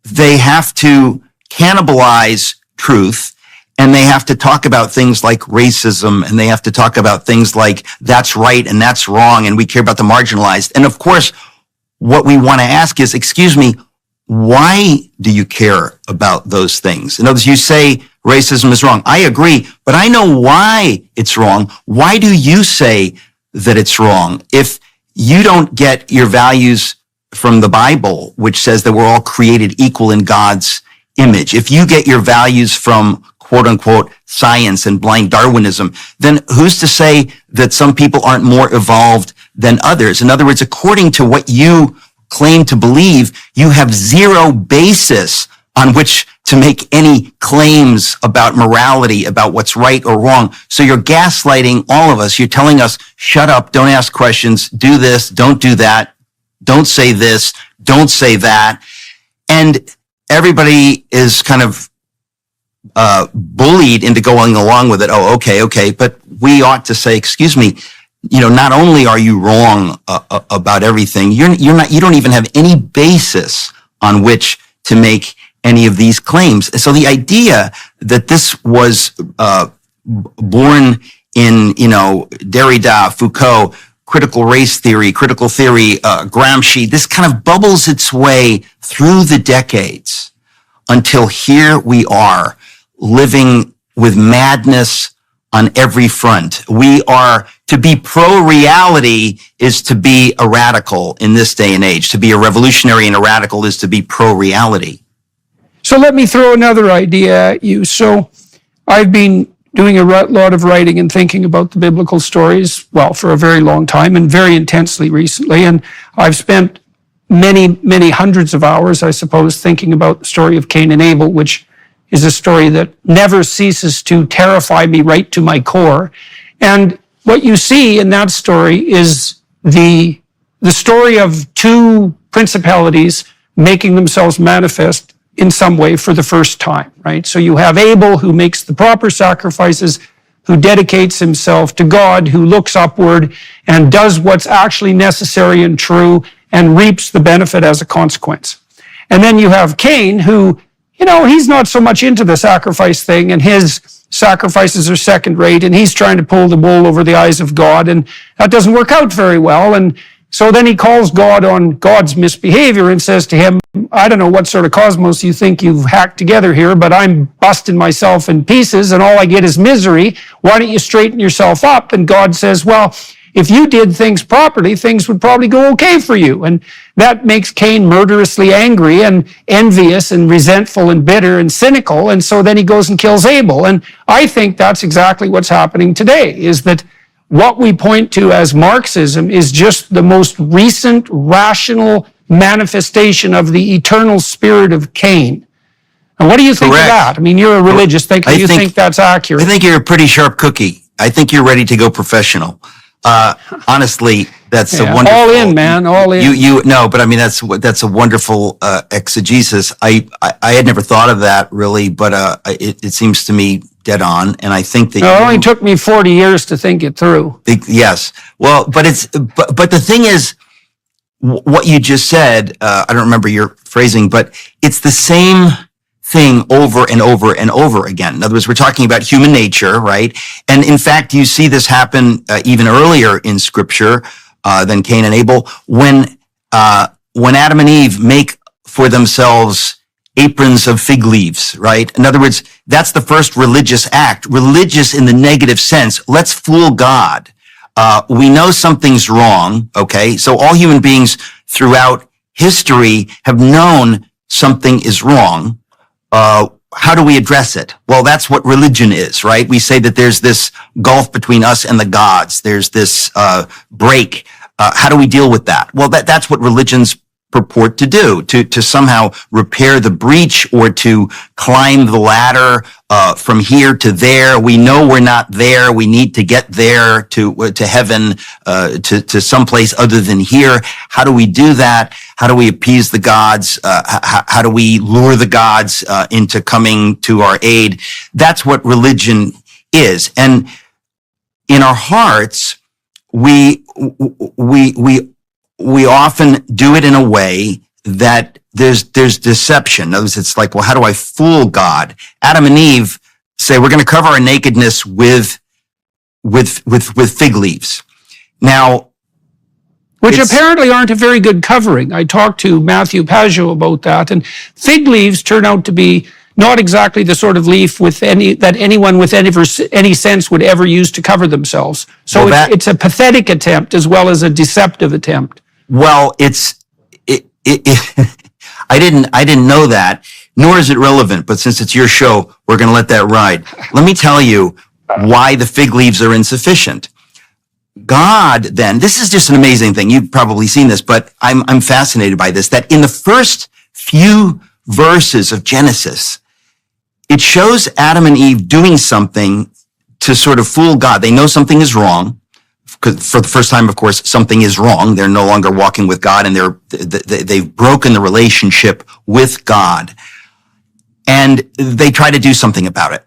they have to cannibalize truth, and they have to talk about things like racism, and they have to talk about things like that's right and that's wrong, and we care about the marginalized. And of course, what we want to ask is, excuse me, why do you care about those things? In other words, you say racism is wrong. I agree, but I know why it's wrong. Why do you say that it's wrong? If you don't get your values from the Bible, which says that we're all created equal in God's image, if you get your values from quote unquote science and blind Darwinism, then who's to say that some people aren't more evolved than others? In other words, according to what you claim to believe, you have zero basis on which to make any claims about morality, about what's right or wrong. So you're gaslighting all of us. You're telling us, shut up, don't ask questions, do this, don't do that, don't say this, don't say that. And everybody is kind of bullied into going along with it. Oh, okay. But we ought to say, excuse me, not only are you wrong about everything, you don't even have any basis on which to make any of these claims. So the idea that this was born in, Derrida, Foucault, critical race theory, Gramsci, this kind of bubbles its way through the decades until here we are living with madness on every front. To be pro-reality is to be a radical in this day and age. To be a revolutionary and a radical is to be pro-reality. So let me throw another idea at you. So I've been doing a lot of writing and thinking about the biblical stories, for a very long time and very intensely recently. And I've spent many, many hundreds of hours, I suppose, thinking about the story of Cain and Abel, which is a story that never ceases to terrify me right to my core. And what you see in that story is the story of two principalities making themselves manifest in some way for the first time, right? So you have Abel, who makes the proper sacrifices, who dedicates himself to God, who looks upward and does what's actually necessary and true and reaps the benefit as a consequence. And then you have Cain, who, he's not so much into the sacrifice thing, and his sacrifices are second rate, and he's trying to pull the wool over the eyes of God, and that doesn't work out very well. And so then he calls God on God's misbehavior and says to him, I don't know what sort of cosmos you think you've hacked together here, but I'm busting myself in pieces and all I get is misery. Why don't you straighten yourself up? And God says, well, if you did things properly, things would probably go okay for you. And that makes Cain murderously angry and envious and resentful and bitter and cynical. And so then he goes and kills Abel. And I think that's exactly what's happening today, is that what we point to as Marxism is just the most recent rational manifestation of the eternal spirit of Cain. And what do you think of that? I mean, you're a religious thinker. Do you think that's accurate? I think you're a pretty sharp cookie. I think you're ready to go professional. Honestly, that's a wonderful. All in, man, all in. No, but I mean that's a wonderful exegesis. I had never thought of that really, but it seems to me dead on, and I think that it only took me 40 years to think it through. Yes, well, but the thing is, what you just said. I don't remember your phrasing, but it's the same thing over and over and over again. In other words, we're talking about human nature, right? And in fact, you see this happen even earlier in Scripture than Cain and Abel, when Adam and Eve make for themselves aprons of fig leaves, right? In other words, that's the first religious act. Religious in the negative sense. Let's fool God. We know something's wrong, okay? So all human beings throughout history have known something is wrong. How do we address it? Well, that's what religion is, right? We say that there's this gulf between us and the gods. There's this break. How do we deal with that? Well, that's what religions purport to do, to somehow repair the breach or to climb the ladder from here to there. We know we're not there. We need to get there to heaven, to someplace other than here. How do we do that? How do we appease the gods? How do we lure the gods into coming to our aid? That's what religion is. And in our hearts, we often do it in a way that there's deception. In other words, it's like, well, how do I fool God? Adam and Eve say, we're going to cover our nakedness with fig leaves. Now, which apparently aren't a very good covering. I talked to Matthew Pajot about that, and fig leaves turn out to be not exactly the sort of leaf that anyone with any sense would ever use to cover themselves. So it's a pathetic attempt as well as a deceptive attempt. Well, I didn't know that, nor is it relevant, but since it's your show, we're going to let that ride. Let me tell you why the fig leaves are insufficient. God then, this is just an amazing thing. You've probably seen this, but I'm fascinated by this, that in the first few verses of Genesis, it shows Adam and Eve doing something to sort of fool God. They know something is wrong. Because for the first time, of course, something is wrong. They're no longer walking with God, and they've broken the relationship with God. And they try to do something about it.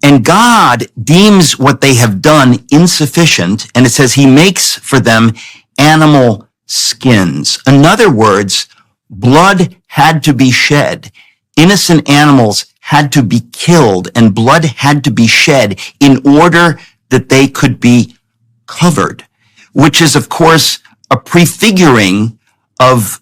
And God deems what they have done insufficient, and it says he makes for them animal skins. In other words, blood had to be shed. Innocent animals had to be killed, and blood had to be shed in order that they could be covered, which is, of course, a prefiguring of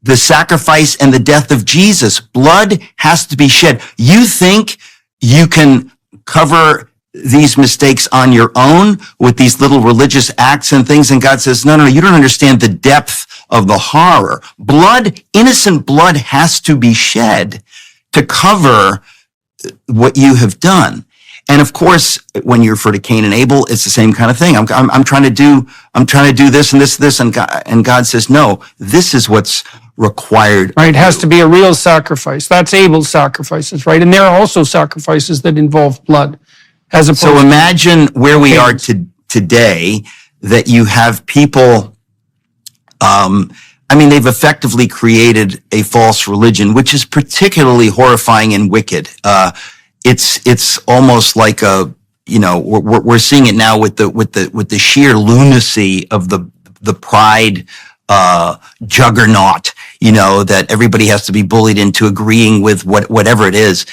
the sacrifice and the death of Jesus. Blood has to be shed. You think you can cover these mistakes on your own with these little religious acts and things, and God says, no, you don't understand the depth of the horror. Blood, innocent blood has to be shed to cover what you have done. And of course, when you refer to Cain and Abel, it's the same kind of thing. I'm trying to do this and this, and God says, no, this is what's required. Right, it has to be a real sacrifice. That's Abel's sacrifices, right? And there are also sacrifices that involve blood. So imagine where we are today, that you have people, they've effectively created a false religion, which is particularly horrifying and wicked. It's almost like we're seeing it now with the sheer lunacy of the pride juggernaut, that everybody has to be bullied into agreeing with whatever it is.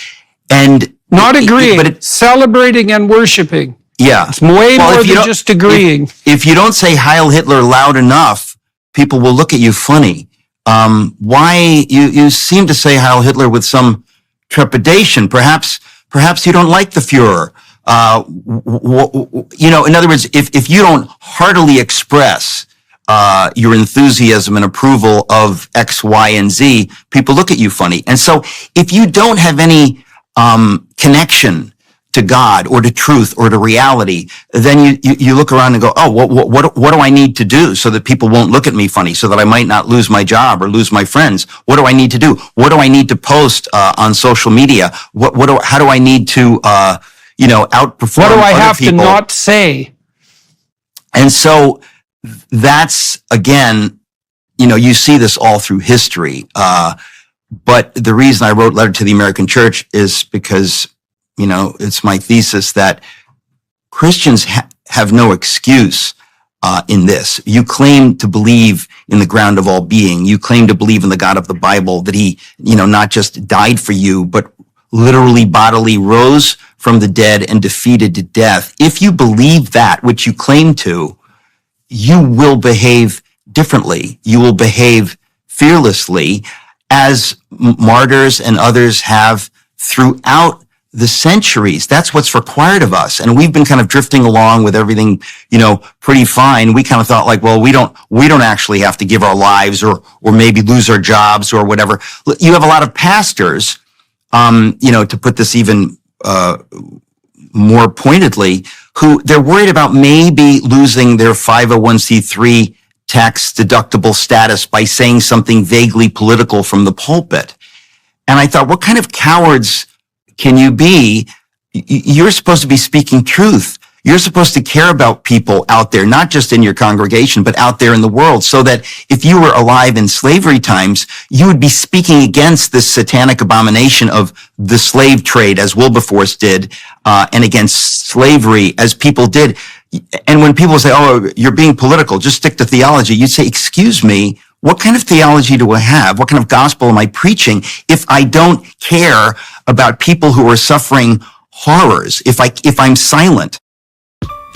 And not agreeing, but celebrating and worshiping. Yeah. It's way more than just agreeing. If you don't say Heil Hitler loud enough, people will look at you funny. Why you seem to say Heil Hitler with some trepidation? Perhaps you don't like the Fuhrer. In other words, if you don't heartily express your enthusiasm and approval of X, Y, and Z, people look at you funny. And so if you don't have any connection to God or to truth or to reality, then you look around and go, oh, what do I need to do so that people won't look at me funny, so that I might not lose my job or lose my friends? What do I need to do? What do I need to post on social media? How do I need to outperform? What do I have people? To not say? And so that's, again, you see this all through history. But the reason I wrote Letter to the American Church is because, it's my thesis that Christians have no excuse in this. You claim to believe in the ground of all being. You claim to believe in the God of the Bible, that he, not just died for you, but literally bodily rose from the dead and defeated death. If you believe that, which you claim to, you will behave differently. You will behave fearlessly, as martyrs and others have throughout the centuries. That's what's required of us. And we've been kind of drifting along with everything, pretty fine. We kind of thought like, well, we don't actually have to give our lives or maybe lose our jobs or whatever. You have a lot of pastors, to put this even, more pointedly, who they're worried about maybe losing their 501c3 tax deductible status by saying something vaguely political from the pulpit. And I thought, what kind of cowards can you be? You're supposed to be speaking truth. You're supposed to care about people out there, not just in your congregation, but out there in the world, so that if you were alive in slavery times, you would be speaking against this satanic abomination of the slave trade, as Wilberforce did, and against slavery, as people did. And when people say, oh, you're being political, just stick to theology, you'd say, excuse me, what kind of theology do I have? What kind of gospel am I preaching if I don't care about people who are suffering horrors, if I'm silent?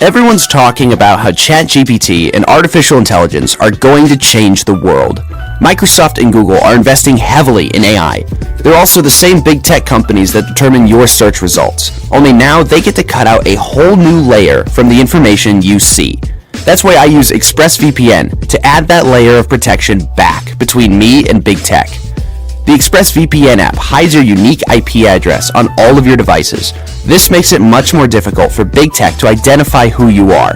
Everyone's talking about how ChatGPT and artificial intelligence are going to change the world. Microsoft and Google are investing heavily in AI. They're also the same big tech companies that determine your search results, only now they get to cut out a whole new layer from the information you see. That's why I use ExpressVPN to add that layer of protection back between me and big tech. The ExpressVPN app hides your unique IP address on all of your devices. This makes it much more difficult for big tech to identify who you are.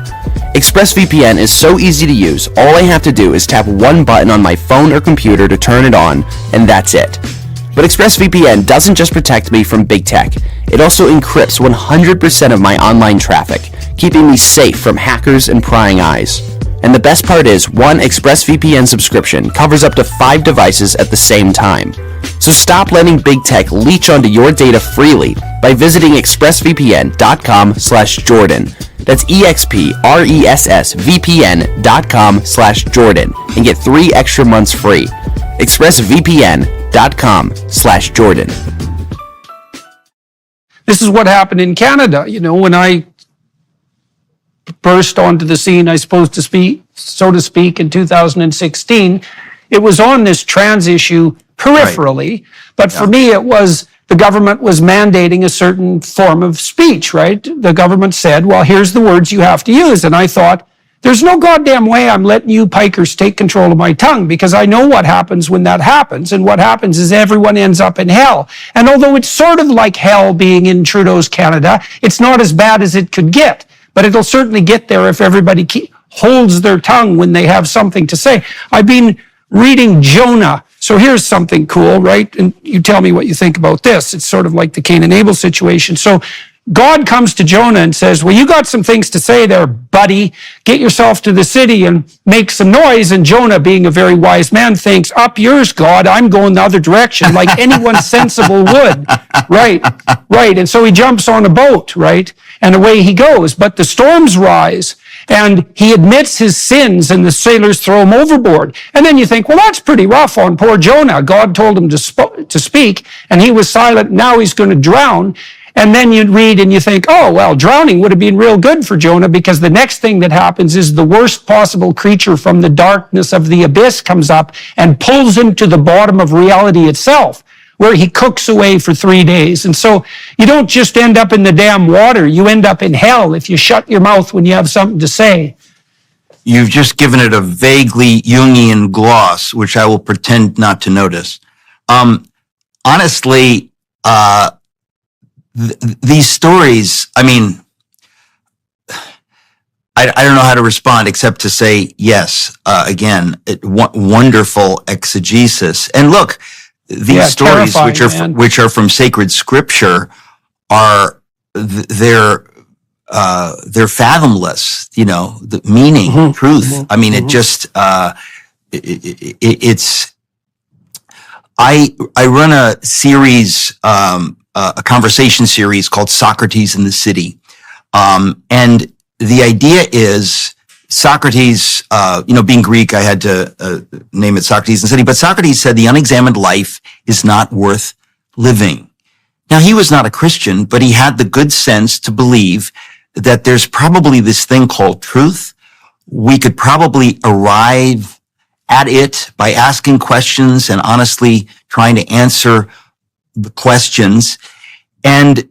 ExpressVPN is so easy to use, all I have to do is tap one button on my phone or computer to turn it on, and that's it. But ExpressVPN doesn't just protect me from big tech, it also encrypts 100% of my online traffic, keeping me safe from hackers and prying eyes. And the best part is, one ExpressVPN subscription covers up to 5 devices at the same time. So stop letting big tech leech onto your data freely by visiting expressvpn.com/Jordan. That's expressvpn.com/Jordan and get 3 extra months free. expressvpn.com/Jordan. This is what happened in Canada. You know, when I burst onto the scene, I suppose to speak, so to speak, in 2016, it was on this trans issue peripherally, right. But for me, it was the government was mandating a certain form of speech, right? The government said, well, here's the words you have to use. And I thought, there's no goddamn way I'm letting you pikers take control of my tongue, because I know what happens when that happens. And what happens is everyone ends up in hell. And although it's sort of like hell being in Trudeau's Canada, it's not as bad as it could get. But it'll certainly get there if everybody holds their tongue when they have something to say. I've been reading Jonah. So here's something cool, right? And you tell me what you think about this. It's sort of like the Cain and Abel situation. So God comes to Jonah and says, well, you got some things to say there, buddy. Get yourself to the city and make some noise. And Jonah, being a very wise man, thinks, up yours, God. I'm going the other direction, like anyone sensible would. Right. And so he jumps on a boat, right? And away he goes. But the storms rise, and he admits his sins, and the sailors throw him overboard. And then you think, well, that's pretty rough on poor Jonah. God told him to speak, and he was silent. Now he's going to drown. And then you read and you think, oh, well, drowning would have been real good for Jonah, because the next thing that happens is the worst possible creature from the darkness of the abyss comes up and pulls him to the bottom of reality itself, where he cooks away for 3 days. And so you don't just end up in the damn water, you end up in hell if you shut your mouth when you have something to say. You've just given it a vaguely Jungian gloss, which I will pretend not to notice. Honestly, these stories, I mean, I don't know how to respond except to say yes. Again, wonderful exegesis. And look, these stories, which are from sacred scripture, are they're fathomless. You know, the meaning, truth. I mean, it just it's. I run a series, a conversation series called Socrates in the City, and the idea is Socrates, being Greek, I had to name it Socrates in the City, but Socrates said the unexamined life is not worth living. Now, he was not a Christian, but he had the good sense to believe that there's probably this thing called truth. We could probably arrive at it by asking questions and honestly trying to answer the questions. And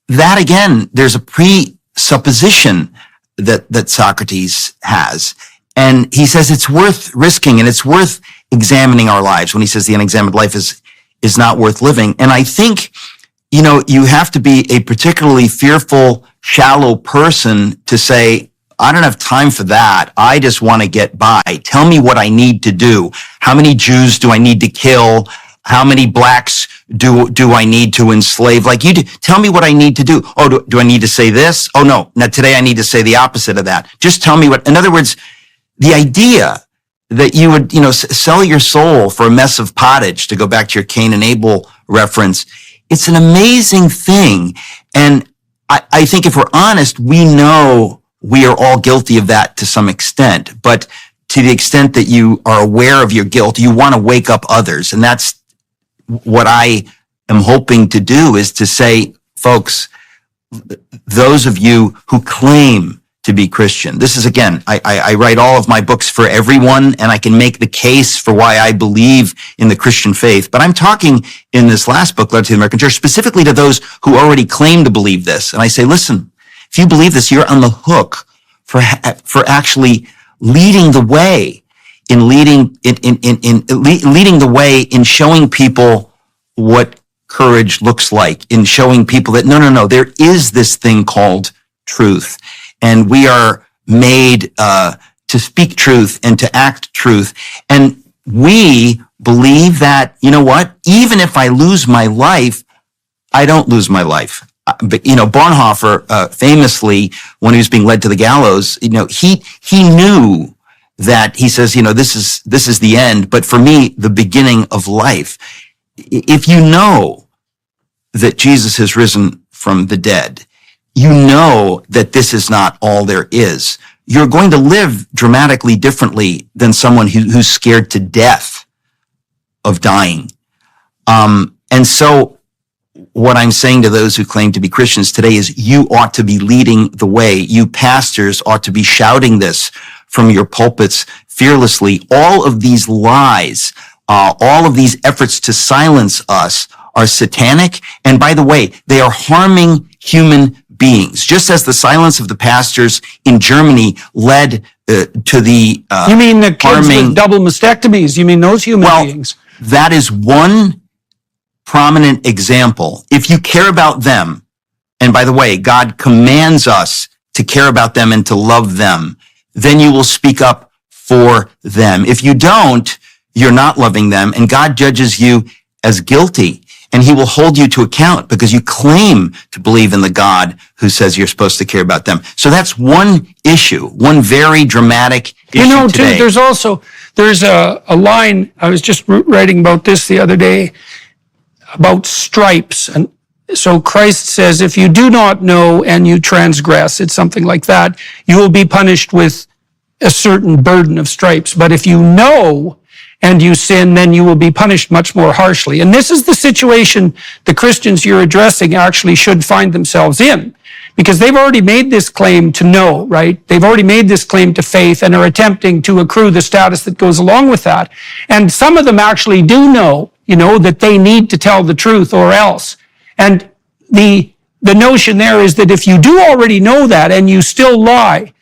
that, again, there's a presupposition that Socrates has. And he says it's worth risking and it's worth examining our lives when he says the unexamined life is not worth living. And I think, you have to be a particularly fearful, shallow person to say, I don't have time for that. I just want to get by. Tell me what I need to do. How many Jews do I need to kill? How many blacks do I need to enslave? Like you do, tell me what I need to do. Oh, do I need to say this? Oh, no. Now today I need to say the opposite of that. Just tell me what, in other words, the idea that you would, sell your soul for a mess of pottage, to go back to your Cain and Abel reference, it's an amazing thing. And I think if we're honest, we know we are all guilty of that to some extent. But to the extent that you are aware of your guilt, you want to wake up others. And that's what I am hoping to do, is to say, folks, those of you who claim to be Christian, this is, again, I write all of my books for everyone, and I can make the case for why I believe in the Christian faith. But I'm talking in this last book, Letter to the American Church, specifically to those who already claim to believe this. And I say, listen, if you believe this, you're on the hook for actually leading the way in leading the way in showing people what courage looks like, in showing people that no, there is this thing called truth. And we are made to speak truth and to act truth. And we believe that, you know what, even if I lose my life, I don't lose my life. But, you know, Bonhoeffer, famously, when he was being led to the gallows, you know, he knew that, he says, you know, this is the end, but for me, the beginning of life. If you know that Jesus has risen from the dead, you know that this is not all there is. You're going to live dramatically differently than someone who's scared to death of dying. And so what I'm saying to those who claim to be Christians today is you ought to be leading the way. You pastors ought to be shouting this from your pulpits fearlessly. All of these lies, all of these efforts to silence us are satanic. And by the way, they are harming human beings, just as the silence of the pastors in Germany led to the you mean the kids harming, with double mastectomies? You mean those human beings? That is one prominent example. If you care about them, and by the way, God commands us to care about them and to love them, then you will speak up for them. If you don't, you're not loving them, and God judges you as guilty. And he will hold you to account because you claim to believe in the God who says you're supposed to care about them. So that's one issue, one very dramatic issue You know, today. too, there's a line, I was just writing about this the other day, about stripes. And so Christ says, if you do not know and you transgress, it's something like that, you will be punished with a certain burden of stripes. But if you know and you sin, then you will be punished much more harshly. And this is the situation the Christians you're addressing actually should find themselves in, because they've already made this claim to know, right? They've already made this claim to faith and are attempting to accrue the status that goes along with that. And some of them actually do know, you know, that they need to tell the truth or else. And the notion there is that if you do already know that and you still lie,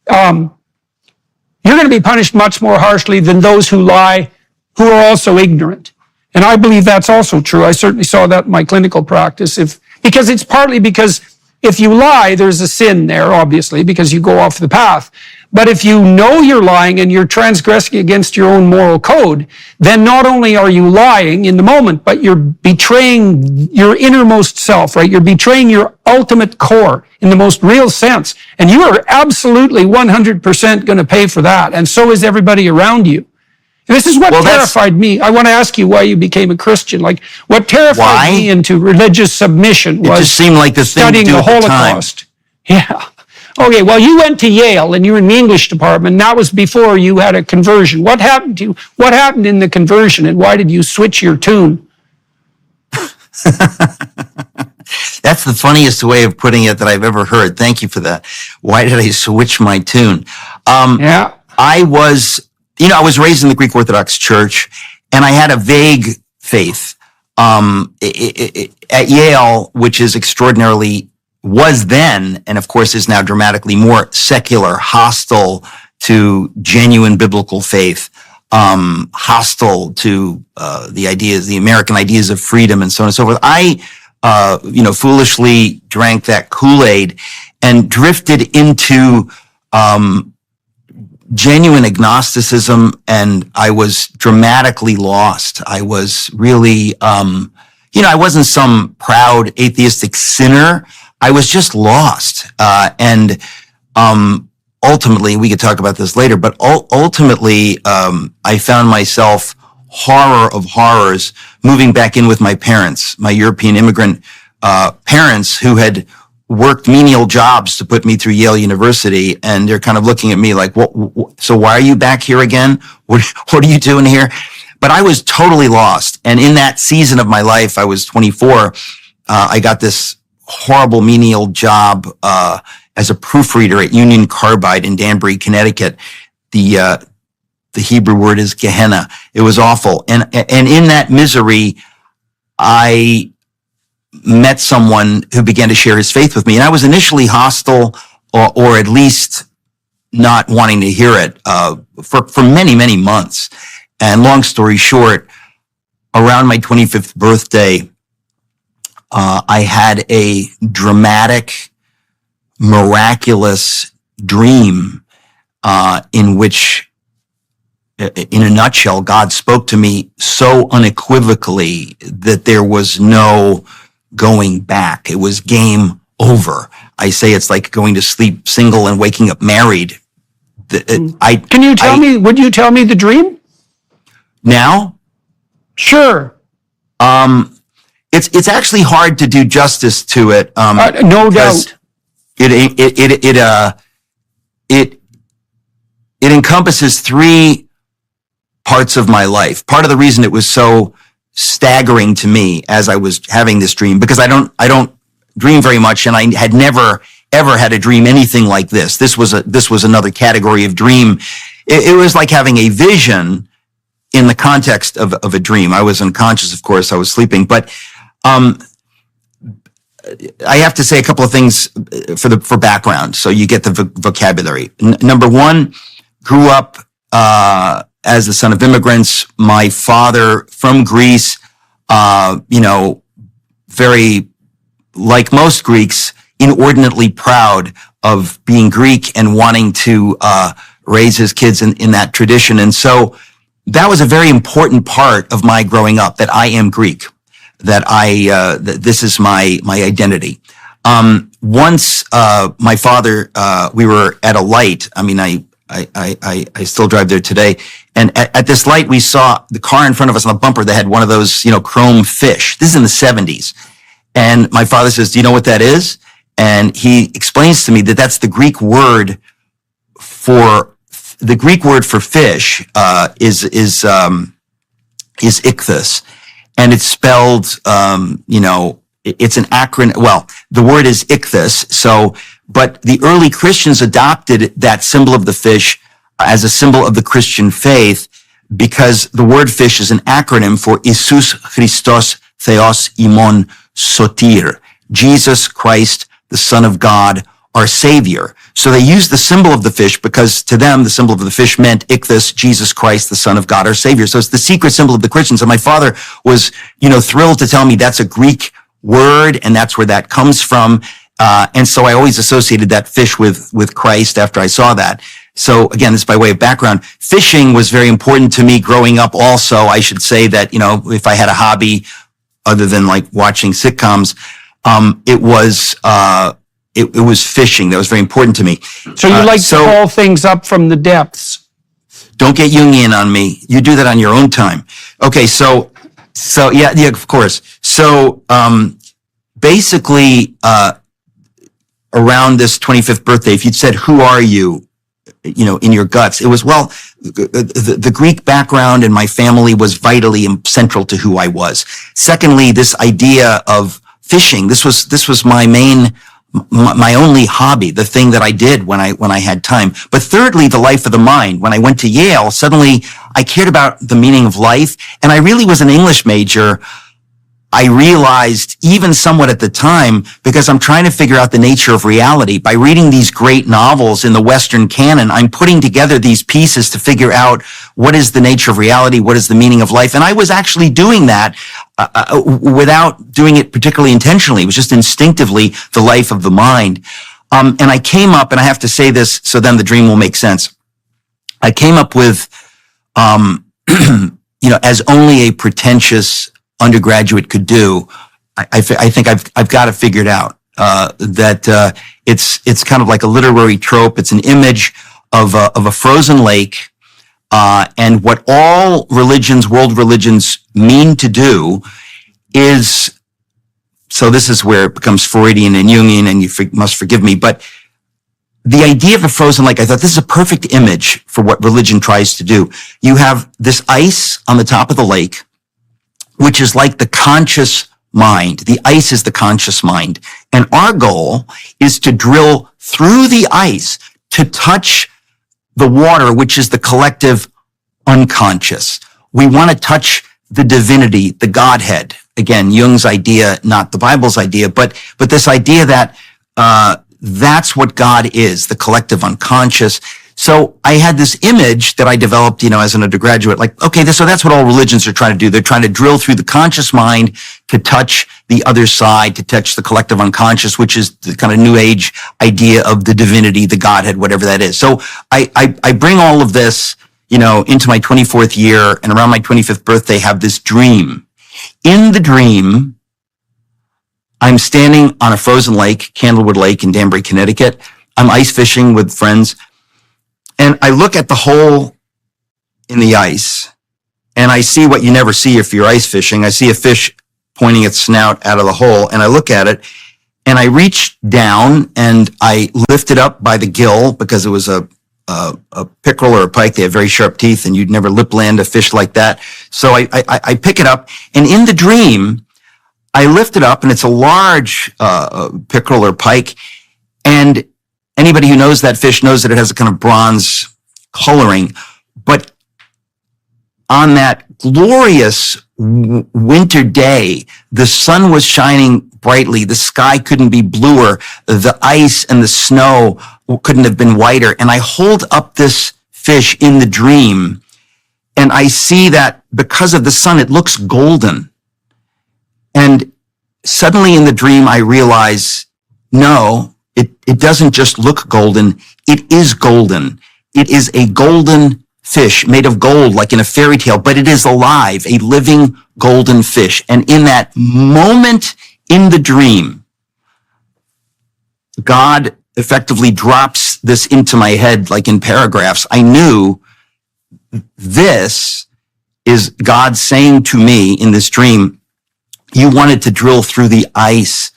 you're going to be punished much more harshly than those who lie who are also ignorant. And I believe that's also true. I certainly saw that in my clinical practice. Because it's partly because if you lie, there's a sin there, obviously, because you go off the path. But if you know you're lying and you're transgressing against your own moral code, then not only are you lying in the moment, but you're betraying your innermost self, right? You're betraying your ultimate core in the most real sense. And you are absolutely 100% going to pay for that. And so is everybody around you. And this is what terrified me. I want to ask you why you became a Christian. Like, what terrified me into religious submission was it just seemed like the thing studying to do the at the Holocaust. Yeah. Okay, well, you went to Yale and you were in the English department. And that was before you had a conversion. What happened to you? What happened in the conversion, and why did you switch your tune? That's the funniest way of putting it that I've ever heard. Thank you for that. Why did I switch my tune? Yeah. I was raised in the Greek Orthodox Church, and I had a vague faith. At Yale, which is was then, and of course is now dramatically more secular, hostile to genuine biblical faith, hostile to the American ideas of freedom and so on and so forth. I, foolishly drank that Kool-Aid and drifted into genuine agnosticism, and I was dramatically lost. I was really, I wasn't some proud atheistic sinner. I was just lost. And ultimately, we could talk about this later, but ultimately, I found myself, horror of horrors, moving back in with my parents, my European immigrant parents who had worked menial jobs to put me through Yale University. And they're kind of looking at me like, so why are you back here again? What are you doing here? But I was totally lost. And in that season of my life, I was 24. I got this horrible menial job as a proofreader at Union Carbide in Danbury, Connecticut. The Hebrew word is Gehenna. It was awful. And in that misery, I met someone who began to share his faith with me. And I was initially hostile or at least not wanting to hear it for many, many months. And long story short, around my 25th birthday, I had a dramatic, miraculous dream in which, in a nutshell, God spoke to me so unequivocally that there was no going back. It was game over. I say it's like going to sleep single and waking up married. Can you tell me, would you tell me the dream? Now? Sure. It's actually hard to do justice to it. No doubt. It encompasses three parts of my life. Part of the reason it was so staggering to me as I was having this dream, because I don't dream very much, and I had never ever had a dream anything like this. This was another category of dream. It was like having a vision in the context of a dream. I was unconscious, of course, I was sleeping, but I have to say a couple of things for background, so you get the vocabulary. Number one, grew up as the son of immigrants. My father from Greece, very, like most Greeks, inordinately proud of being Greek and wanting to raise his kids in that tradition. And so that was a very important part of my growing up, that I am Greek, that this is my identity. Once my father, we were at a light. I mean, I still drive there today. And at this light, we saw the car in front of us on the bumper that had one of those, chrome fish. This is in the 70s. And my father says, "Do you know what that is?" And he explains to me that that's the Greek word for fish, is ichthus. And it's spelled, it's an acronym. Well, the word is ichthus. So, but the early Christians adopted that symbol of the fish as a symbol of the Christian faith, because the word fish is an acronym for Isus Christos Theos Imon Sotir, Jesus Christ, the Son of God, our Savior. So they used the symbol of the fish because to them, the symbol of the fish meant ichthus, Jesus Christ, the Son of God, our Savior. So it's the secret symbol of the Christians. And my father was, thrilled to tell me that's a Greek word and that's where that comes from. And so I always associated that fish with Christ after I saw that. So again, this is by way of background. Fishing was very important to me growing up also. I should say that, if I had a hobby other than like watching sitcoms, it was fishing. That was very important to me. So you like to call things up from the depths. Don't get Jungian on me. You do that on your own time. Okay. So yeah, of course. So, basically, around this 25th birthday, if you'd said, "Who are you?" in your guts, it was, the Greek background and my family was vitally central to who I was. Secondly, this idea of fishing, this was my only hobby, the thing that I did when I had time. But thirdly, the life of the mind. When I went to Yale, suddenly I cared about the meaning of life, and I really was an English major. I realized, even somewhat at the time, because I'm trying to figure out the nature of reality. By reading these great novels in the Western canon, I'm putting together these pieces to figure out what is the nature of reality, what is the meaning of life. And I was actually doing that without doing it particularly intentionally. It was just instinctively the life of the mind. And I came up, and I have to say this so then the dream will make sense. I came up with, as only a pretentious undergraduate could do, I think I've got it figured out, that it's kind of like a literary trope. It's an image of a frozen lake, and what all religions, world religions, mean to do is, so this is where it becomes Freudian and Jungian, and you must forgive me, but the idea of a frozen lake, I thought this is a perfect image for what religion tries to do. You have this ice on the top of the lake, which is like the conscious mind. The ice is the conscious mind. And our goal is to drill through the ice to touch the water, which is the collective unconscious. We want to touch the divinity, the Godhead. Again, Jung's idea, not the Bible's idea, but this idea that that's what God is, the collective unconscious. So I had this image that I developed, as an undergraduate, like, okay, so that's what all religions are trying to do. They're trying to drill through the conscious mind to touch the other side, to touch the collective unconscious, which is the kind of new age idea of the divinity, the Godhead, whatever that is. So I bring all of this, into my 24th year, and around my 25th birthday, have this dream. In the dream, I'm standing on a frozen lake, Candlewood Lake in Danbury, Connecticut. I'm ice fishing with friends, and I look at the hole in the ice, and I see what you never see if you're ice fishing. I see a fish pointing its snout out of the hole, and I look at it, and I reach down, and I lift it up by the gill, because it was a pickerel or a pike. They have very sharp teeth, and you'd never lip land a fish like that. So I pick it up, and in the dream, I lift it up, and it's a large pickerel or pike, and anybody who knows that fish knows that it has a kind of bronze coloring. But on that glorious winter day, the sun was shining brightly. The sky couldn't be bluer. The ice and the snow couldn't have been whiter. And I hold up this fish in the dream, and I see that because of the sun, it looks golden. And suddenly in the dream, I realize, no, it doesn't just look golden. It is golden. It is a golden fish made of gold, like in a fairy tale, but it is alive, a living golden fish. And in that moment in the dream, God effectively drops this into my head, like in paragraphs. I knew this is God saying to me in this dream, you wanted to drill through the ice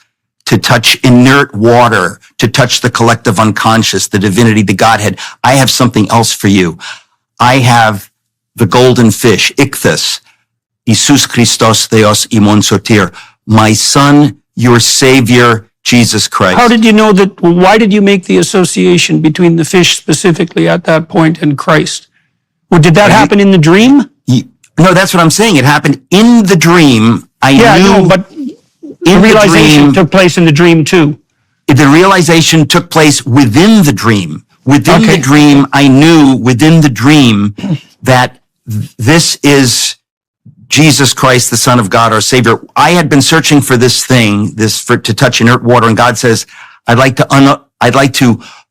to touch inert water, to touch the collective unconscious, the divinity, the Godhead. I have something else for you. I have the golden fish, Ichthus, Jesus Christos Theos imon sotir, my son, your savior, Jesus Christ. How did you know that? Why did you make the association between the fish specifically at that point and Christ? Or did that happen in the dream? No, that's what I'm saying. It happened in the dream. I knew. No, but the realization took place in the dream too. The realization took place within the dream. Within the dream, I knew within the dream that this is Jesus Christ, the Son of God, our Savior. I had been searching for this thing, to touch inert water, and God says, I'd like to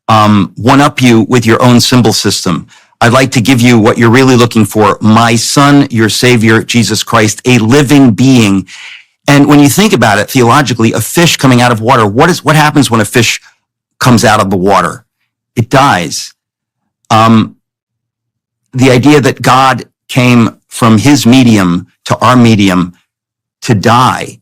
one up you with your own symbol system. I'd like to give you what you're really looking for. My son, your savior, Jesus Christ, a living being. And when you think about it theologically, a fish coming out of water, what happens when a fish comes out of the water? It dies. The idea that God came from his medium to our medium to die.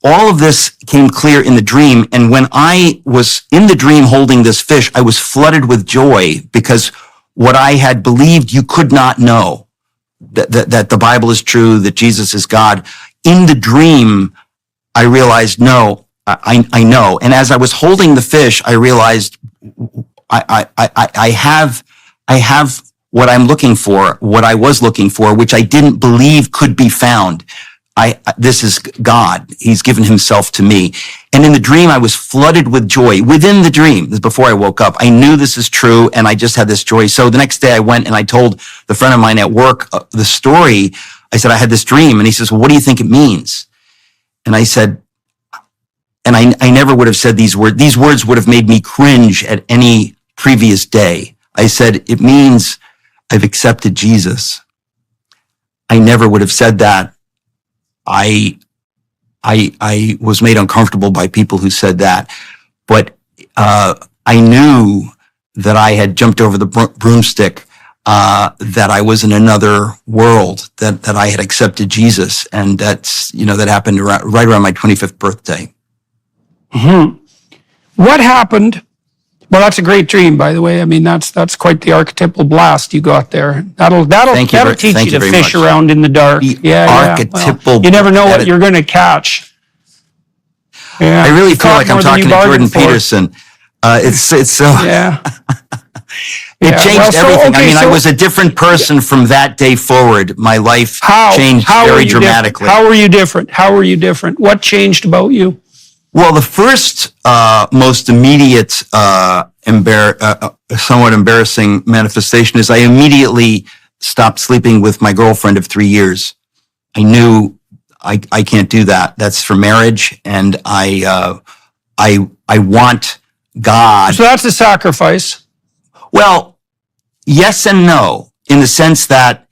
All of this came clear in the dream. And when I was in the dream holding this fish, I was flooded with joy, because what I had believed you could not know, that the Bible is true, that Jesus is God. In the dream, I realized, no, I know. And as I was holding the fish, I realized I have what I'm looking for, what I was looking for, which I didn't believe could be found. This is God. He's given himself to me. And in the dream, I was flooded with joy. Within the dream, this is before I woke up, I knew this is true, and I just had this joy. So the next day I went and I told the friend of mine at work the story. I said, I had this dream. And he says, well, what do you think it means? And I said, and I never would have said these words. These words would have made me cringe at any previous day. I said, it means I've accepted Jesus. I never would have said that. I was made uncomfortable by people who said that, but I knew that I had jumped over the broomstick, that I was in another world, that I had accepted Jesus, and that's, that happened right around my 25th birthday. Mm-hmm. What happened? Well, that's a great dream, by the way. I mean, that's quite the archetypal blast you got there. That'll teach you to fish around in the dark. Well, you never know what you're going to catch. Yeah, I really feel like I'm talking to Jordan Peterson. It's so. Yeah. It changed everything. I was a different person from that day forward. My life changed very dramatically. How were you different? What changed about you? Well, the first most immediate somewhat embarrassing manifestation is I immediately stopped sleeping with my girlfriend of 3 years. I knew I can't do that. That's for marriage, and I want God. So that's a sacrifice. Well, yes and no, in the sense that,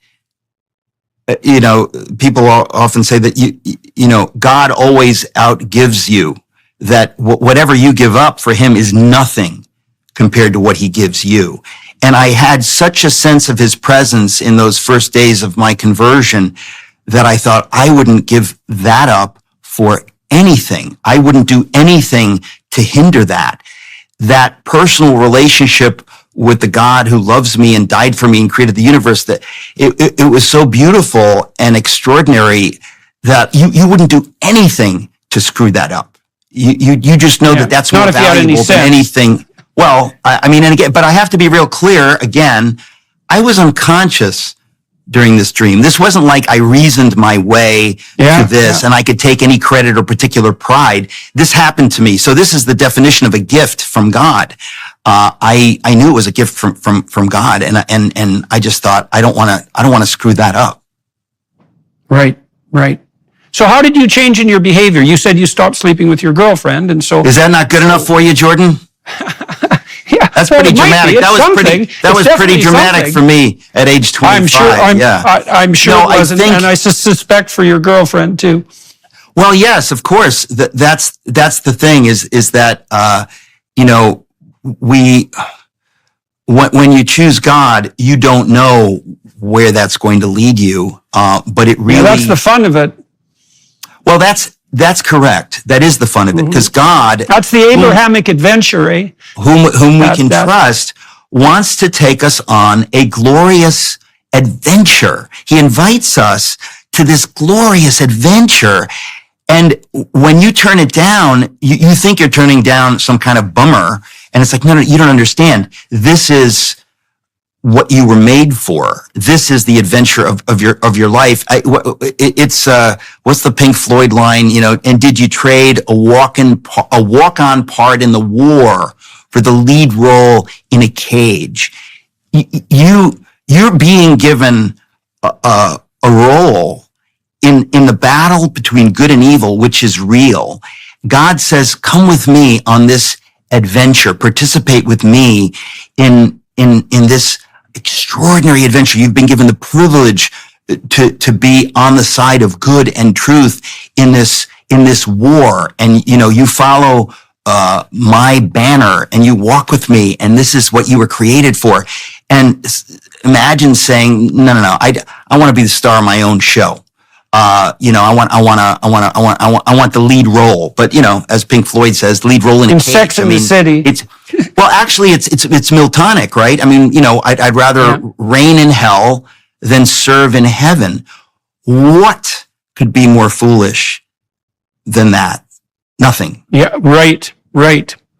people often say that God always outgives you, that whatever you give up for him is nothing compared to what he gives you. And I had such a sense of his presence in those first days of my conversion that I thought I wouldn't give that up for anything. I wouldn't do anything to hinder that. That personal relationship with the God who loves me and died for me and created the universe, that it was so beautiful and extraordinary that you wouldn't do anything to screw that up. You just know that that's more valuable than anything. Well, and again, but I have to be real clear again, I was unconscious during this dream. This wasn't like I reasoned my way to this and I could take any credit or particular pride. This happened to me. So this is the definition of a gift from God. I knew it was a gift from God, and I just thought I don't want to screw that up. Right. So how did you change in your behavior? You said you stopped sleeping with your girlfriend, and so is that not good enough for you, Jordan? Yeah, that's pretty dramatic. That was pretty dramatic for me at age 25. I'm sure it wasn't, and I suspect for your girlfriend too. Well, yes, of course. That's the thing is that when you choose God, you don't know where that's going to lead you. But it really, that's the fun of it. Well, that's correct. That is the fun of it, because God, that's the Abrahamic adventure, eh? Whom we can trust, wants to take us on a glorious adventure. He invites us to this glorious adventure. And when you turn it down, you think you're turning down some kind of bummer. And it's like, no, you don't understand. This is what you were made for. This is the adventure of your life. It's what's the Pink Floyd line? And did you trade a walk-on part in the war for the lead role in a cage? You're being given a role in the battle between good and evil, which is real. God says, "Come with me on this adventure. Participate with me in this extraordinary adventure. You've been given the privilege to be on the side of good and truth in this war. And, you follow, my banner and you walk with me. And this is what you were created for." And imagine saying, no, I want to be the star of my own show. I want the lead role, but as Pink Floyd says, lead role in a cage. Sex in the City. Actually, it's Miltonic, right? I'd rather reign in hell than serve in heaven. What could be more foolish than that? Nothing. Yeah, right.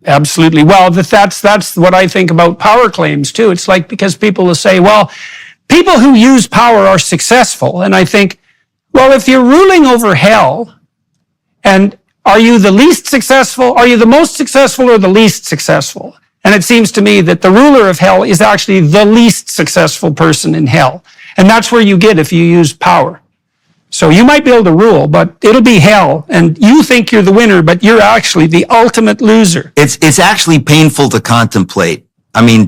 Absolutely. Well, that's what I think about power claims too. It's like, because people will say, well, people who use power are successful. And I think, well, if you're ruling over hell, and are you the least successful? Are you the most successful or the least successful? And it seems to me that the ruler of hell is actually the least successful person in hell. And that's where you get if you use power. So you might be able to rule, but it'll be hell. And you think you're the winner, but you're actually the ultimate loser. It's actually painful to contemplate.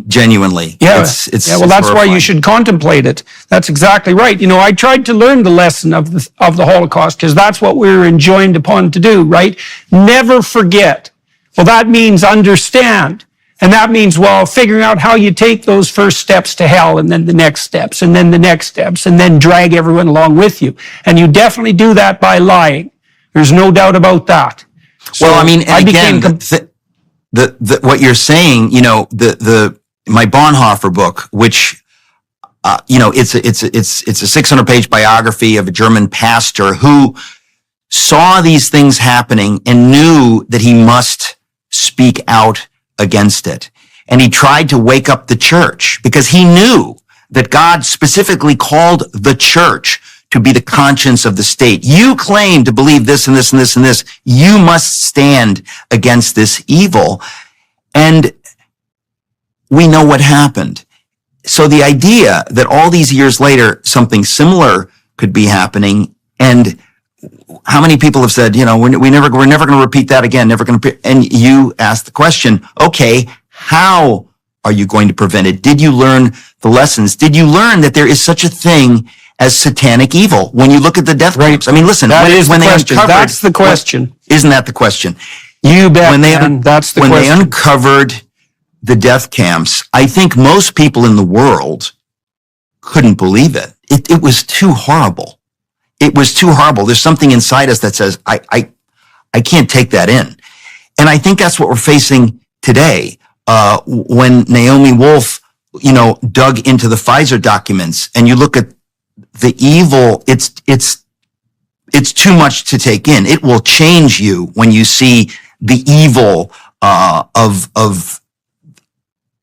Genuinely. Yeah. It's well, that's horrifying. Why you should contemplate it. That's exactly right. I tried to learn the lesson of the Holocaust, because that's what we were enjoined upon to do, right? Never forget. Well, that means understand. And that means, figuring out how you take those first steps to hell, and then the next steps, and then the next steps, and then drag everyone along with you. And you definitely do that by lying. There's no doubt about that. So what you're saying, my Bonhoeffer book, which, it's a 600-page biography of a German pastor who saw these things happening and knew that he must speak out against it. And he tried to wake up the church, because he knew that God specifically called the church to be the conscience of the state. You claim to believe this and this and this and this. You must stand against this evil. And we know what happened. So the idea that all these years later, something similar could be happening, and how many people have said, we're never going to repeat that again, never going to, and you ask the question, okay, how are you going to prevent it? Did you learn the lessons? Did you learn that there is such a thing as satanic evil? When you look at the death camps, I mean, listen, when they uncovered, that's the question. Isn't that the question? You bet, that's the question. When they uncovered the death camps, I think most people in the world couldn't believe it. It was too horrible. It was too horrible. There's something inside us that says, I can't take that in. And I think that's what we're facing today. When Naomi Wolf, dug into the Pfizer documents, and you look at the evil, it's too much to take in. It will change you when you see the evil of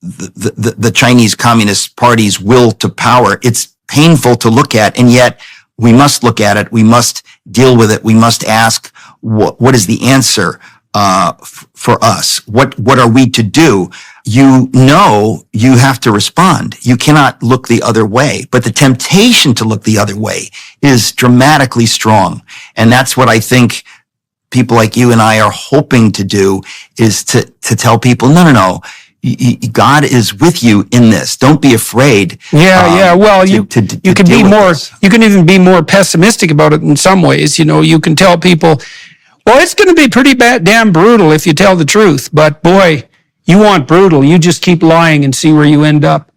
the Chinese Communist Party's will to power. It's painful to look at, and yet we must look at it. We must deal with it. We must ask, what is the answer for us? What are we to do? You have to respond. You cannot look the other way, but the temptation to look the other way is dramatically strong. And that's what I think people like you and I are hoping to do, is to tell people, no. God is with you in this. Don't be afraid. Well, you can be more, you can even be more pessimistic about it in some ways. You can tell people, well, it's going to be pretty damn brutal if you tell the truth. But boy, you want brutal. You just keep lying and see where you end up.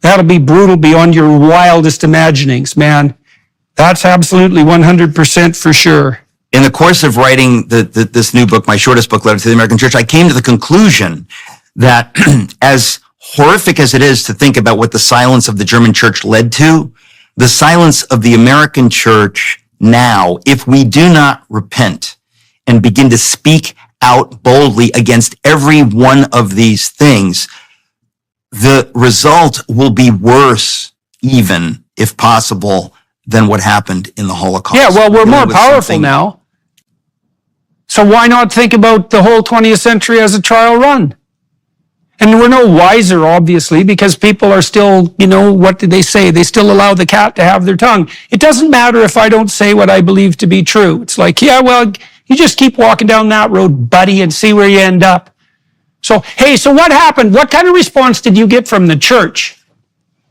That'll be brutal beyond your wildest imaginings, man. That's absolutely 100% for sure. In the course of writing this new book, my shortest book, Letter to the American Church, I came to the conclusion that as horrific as it is to think about what the silence of the German church led to, the silence of the American church now, if we do not repent and begin to speak out boldly against every one of these things, the result will be worse, even if possible, than what happened in the Holocaust. Yeah, well, we're more powerful now. So why not think about the whole 20th century as a trial run? And we're no wiser, obviously, because people are still, what did they say? They still allow the cat to have their tongue. It doesn't matter if I don't say what I believe to be true. It's like, you just keep walking down that road, buddy, and see where you end up. So what happened? What kind of response did you get from the church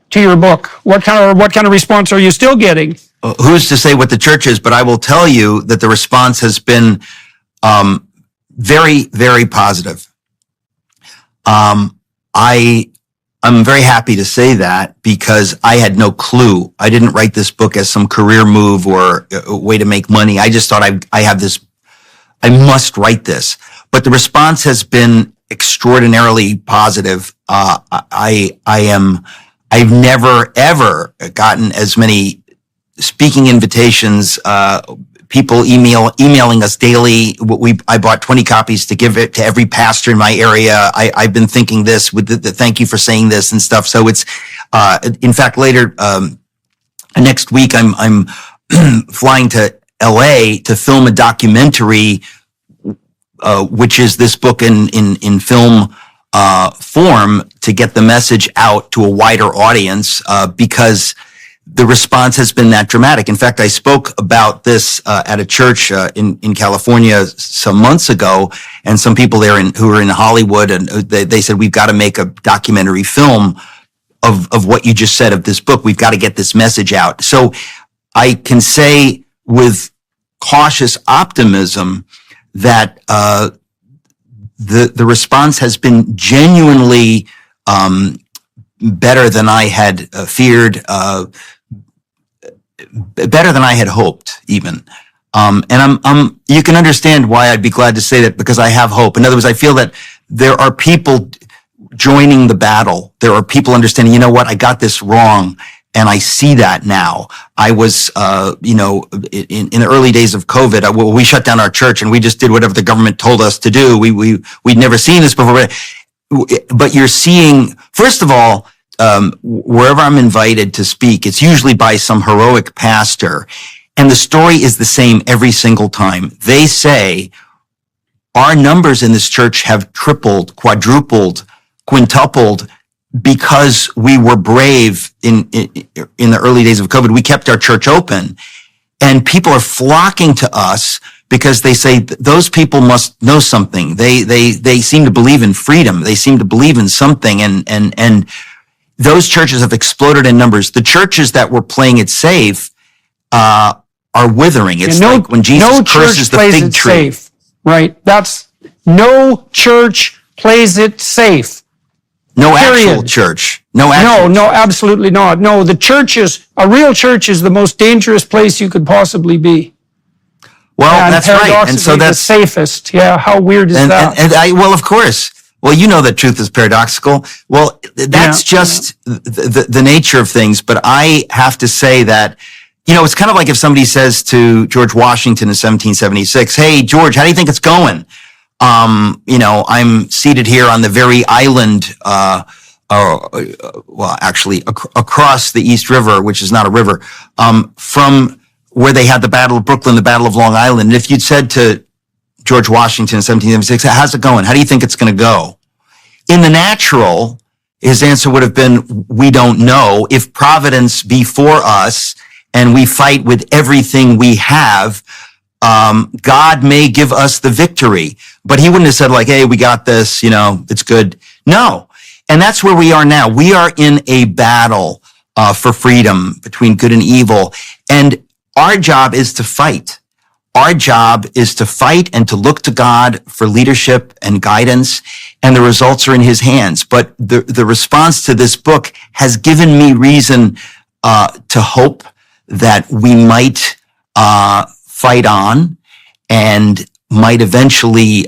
to your book? What kind of response are you still getting? Who's to say what the church is? But I will tell you that the response has been very, very positive. I'm very happy to say that, because I had no clue. I didn't write this book as some career move or a way to make money. I just thought I must write this. But the response has been extraordinarily positive. I've never ever gotten as many speaking invitations, people emailing us daily. I bought 20 copies to give it to every pastor in my area. I've been thinking this with the thank you for saying this and stuff. So it's, in fact, later, next week, I'm flying to LA to film a documentary, which is this book in film, form, to get the message out to a wider audience, because the response has been that dramatic. In fact, I spoke about this at a church in California some months ago, and some people there who are in Hollywood, and they said, we've got to make a documentary film of what you just said of this book. We've got to get this message out. So I can say with cautious optimism that the response has been genuinely better than I had feared, better than I had hoped, even. And you can understand why I'd be glad to say that, because I have hope. In other words, I feel that there are people joining the battle. There are people understanding, you know what, I got this wrong. And I see that now. I was, in the early days of COVID, we shut down our church and we just did whatever the government told us to do. We'd never seen this before. But you're seeing, first of all, wherever I'm invited to speak, it's usually by some heroic pastor. And the story is the same every single time. They say, our numbers in this church have tripled, quadrupled, quintupled because we were brave in the early days of COVID, we kept our church open, and people are flocking to us because they say those people must know something. They seem to believe in freedom. They seem to believe in something, and those churches have exploded in numbers. The churches that were playing it safe are withering. It's like when Jesus curses the fig tree. Safe, right? That's no church plays it safe. No Period. actual church. No, absolutely not. No, a real church is the most dangerous place you could possibly be. Well, that's right. And so that's the safest. Yeah, how weird is that? Well, of course. Well, you know that truth is paradoxical. Well, that's just the nature of things. But I have to say that, it's kind of like if somebody says to George Washington in 1776, "Hey, George, how do you think it's going? I'm seated here on the very island, across the East River, which is not a river, from where they had the Battle of Brooklyn, the Battle of Long Island." And if you'd said to George Washington in 1776, "How's it going? How do you think it's going to go?" In the natural, his answer would have been, "We don't know. If Providence be for us and we fight with everything we have, God may give us the victory." But he wouldn't have said like, "Hey, we got this, it's good." No. And that's where we are now. We are in a battle for freedom between good and evil. And our job is to fight. Our job is to fight and to look to God for leadership and guidance, and the results are in his hands. But the response to this book has given me reason to hope that we might fight on and might eventually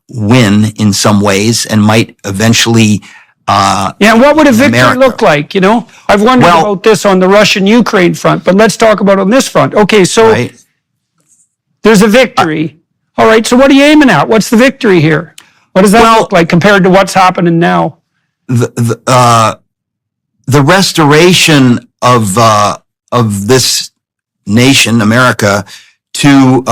win in some ways, and might eventually what would a victory look like? I've wondered about this on the Russian-Ukraine front, but let's talk about on this front. Okay, so there's a victory. All right, so what are you aiming at? What's the victory here? What does that look like compared to what's happening now? The restoration of this nation, America, to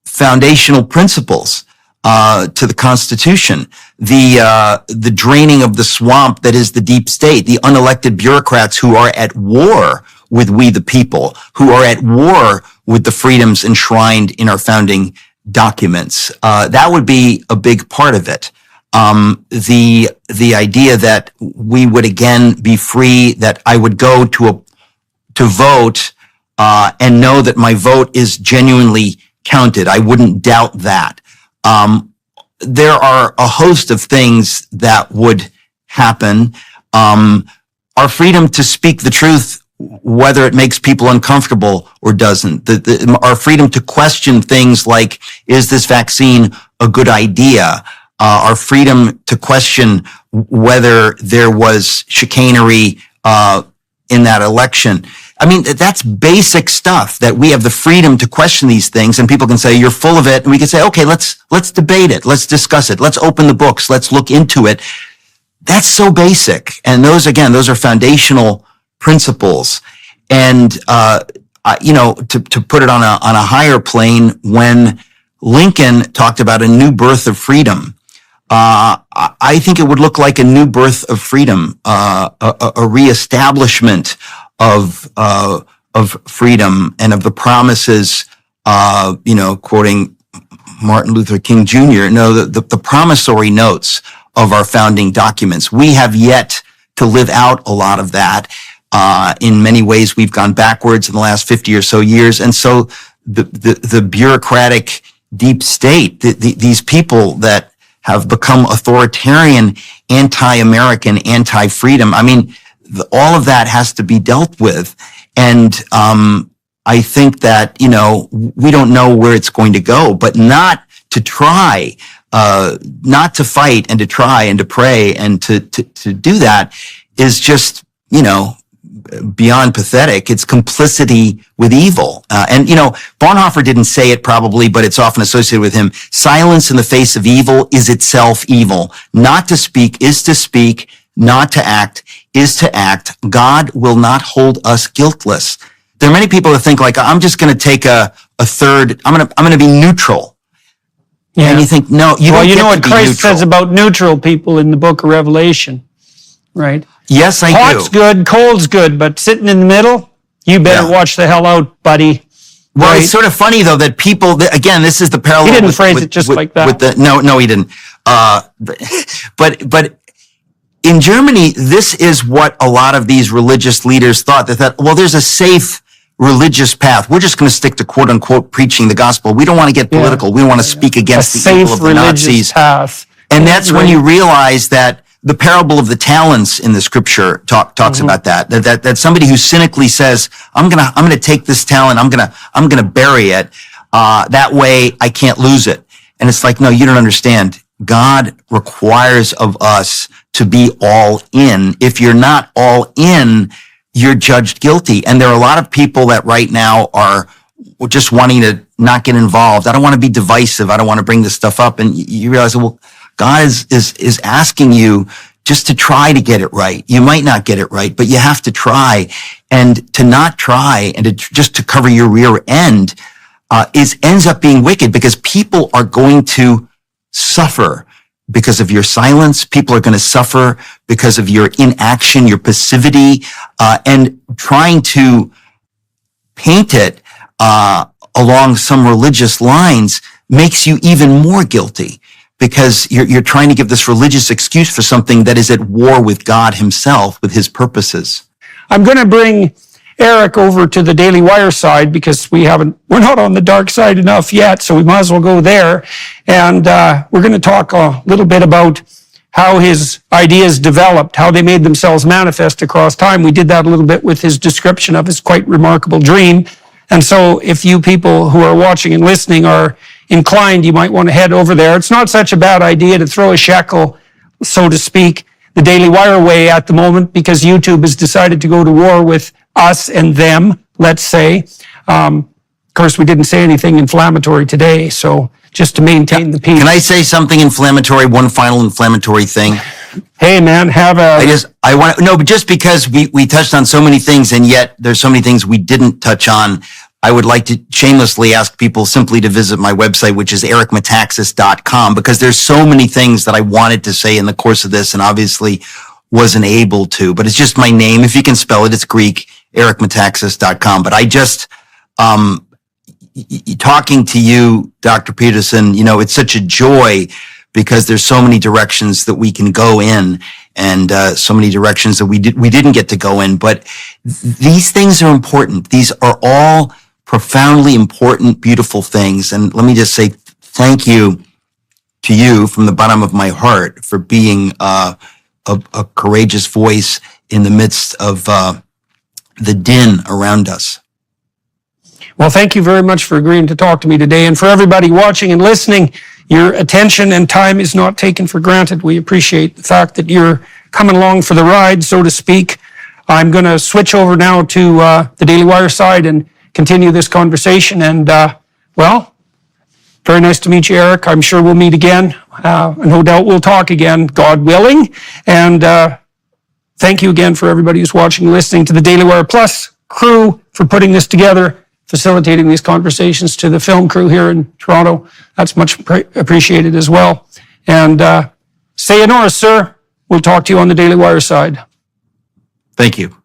foundational principles, to the Constitution, the draining of the swamp that is the deep state, the unelected bureaucrats who are at war with we the people, who are at war with the freedoms enshrined in our founding documents. That would be a big part of it. The idea that we would again be free, that I would go to vote and know that my vote is genuinely counted. I wouldn't doubt that. There are a host of things that would happen. Our freedom to speak the truth, whether it makes people uncomfortable or doesn't. Our freedom to question things like, is this vaccine a good idea? Our freedom to question whether there was chicanery in that election. I mean, that's basic stuff, that we have the freedom to question these things, and people can say, "You're full of it." And we can say, "Okay, let's debate it. Let's discuss it. Let's open the books. Let's look into it." That's so basic. And those are foundational principles. And, to put it on a higher plane, when Lincoln talked about a new birth of freedom, I think it would look like a new birth of freedom, a reestablishment of freedom and of the promises, quoting Martin Luther King Jr., the promissory notes of our founding documents. We have yet to live out a lot of that. In many ways, we've gone backwards in the last 50 or so years. And so the bureaucratic deep state, these people that have become authoritarian, anti-American, anti-freedom, I mean, all of that has to be dealt with. And I think that, we don't know where it's going to go, but not to try, not to fight and to try and to pray and to do that is just, beyond pathetic. It's complicity with evil. And Bonhoeffer didn't say it probably, but it's often associated with him. Silence in the face of evil is itself evil. Not to speak is to speak. Not to act is to act. God will not hold us guiltless. There are many people that think like, I'm just going to take a third, I'm going to be neutral. Yeah. And you think, no, you don't get to be neutral. What Christ says about neutral people in the book of Revelation. right? Yes, I Hot's do. good, cold's good, but sitting in the middle, you better Yeah. watch the hell out, buddy. Well, Right? it's sort of funny though that people, again, this is the parallel. He didn't phrase it just like that. No, he didn't. But in Germany, this is what a lot of these religious leaders thought. They thought, well, there's a safe religious path. We're just going to stick to quote unquote preaching the gospel. We don't want to get political. We don't want to speak A against the safe evil of the religious Nazis. path. And that's when you realize that the parable of the talents in the scripture talks about that somebody who cynically says, I'm going to take this talent. I'm going to bury it. That way I can't lose it. And it's like, no, you don't understand. God requires of us to be all in. If you're not all in, you're judged guilty. And there are a lot of people that right now are just wanting to not get involved. I don't want to be divisive. I don't want to bring this stuff up. And you realize, well, God is asking you just to try to get it right. You might not get it right, but you have to try. And to not try and just to cover your rear end ends up being wicked, because people are going to suffer because of your silence. People are going to suffer because of your inaction, your passivity, and trying to paint it along some religious lines makes you even more guilty, because you're trying to give this religious excuse for something that is at war with God himself, with his purposes. I'm going to bring Eric over to the Daily Wire side, because we're not on the dark side enough yet, so we might as well go there. And we're going to talk a little bit about how his ideas developed, how they made themselves manifest across time. We did that a little bit with his description of his quite remarkable dream. And so if you people who are watching and listening are inclined, you might want to head over there. It's not such a bad idea to throw a shekel, so to speak, the Daily Wire way at the moment, because YouTube has decided to go to war with us and them, let's say. Of course, we didn't say anything inflammatory today, so just to maintain the peace. Can I say something inflammatory, one final inflammatory thing? Hey, man, but just because we touched on so many things, and yet there's so many things we didn't touch on, I would like to shamelessly ask people simply to visit my website, which is ericmetaxas.com, because there's so many things that I wanted to say in the course of this and obviously wasn't able to. But it's just my name. If you can spell it, it's Greek, ericmetaxas.com. But I just, talking to you, Dr. Peterson, it's such a joy, because there's so many directions that we can go in, and so many directions that we didn't get to go in. But these things are important. These are all profoundly important, beautiful things. And let me just say thank you to you from the bottom of my heart for being a courageous voice in the midst of the din around us. Well, thank you very much for agreeing to talk to me today. And for everybody watching and listening, your attention and time is not taken for granted. We appreciate the fact that you're coming along for the ride, so to speak. I'm going to switch over now to the Daily Wire side and continue this conversation. And, very nice to meet you, Eric. I'm sure we'll meet again. No doubt we'll talk again, God willing. And thank you again for everybody who's watching and listening, to the Daily Wire Plus crew for putting this together, facilitating these conversations, to the film crew here in Toronto. That's much appreciated as well. And sayonara, sir. We'll talk to you on the Daily Wire side. Thank you.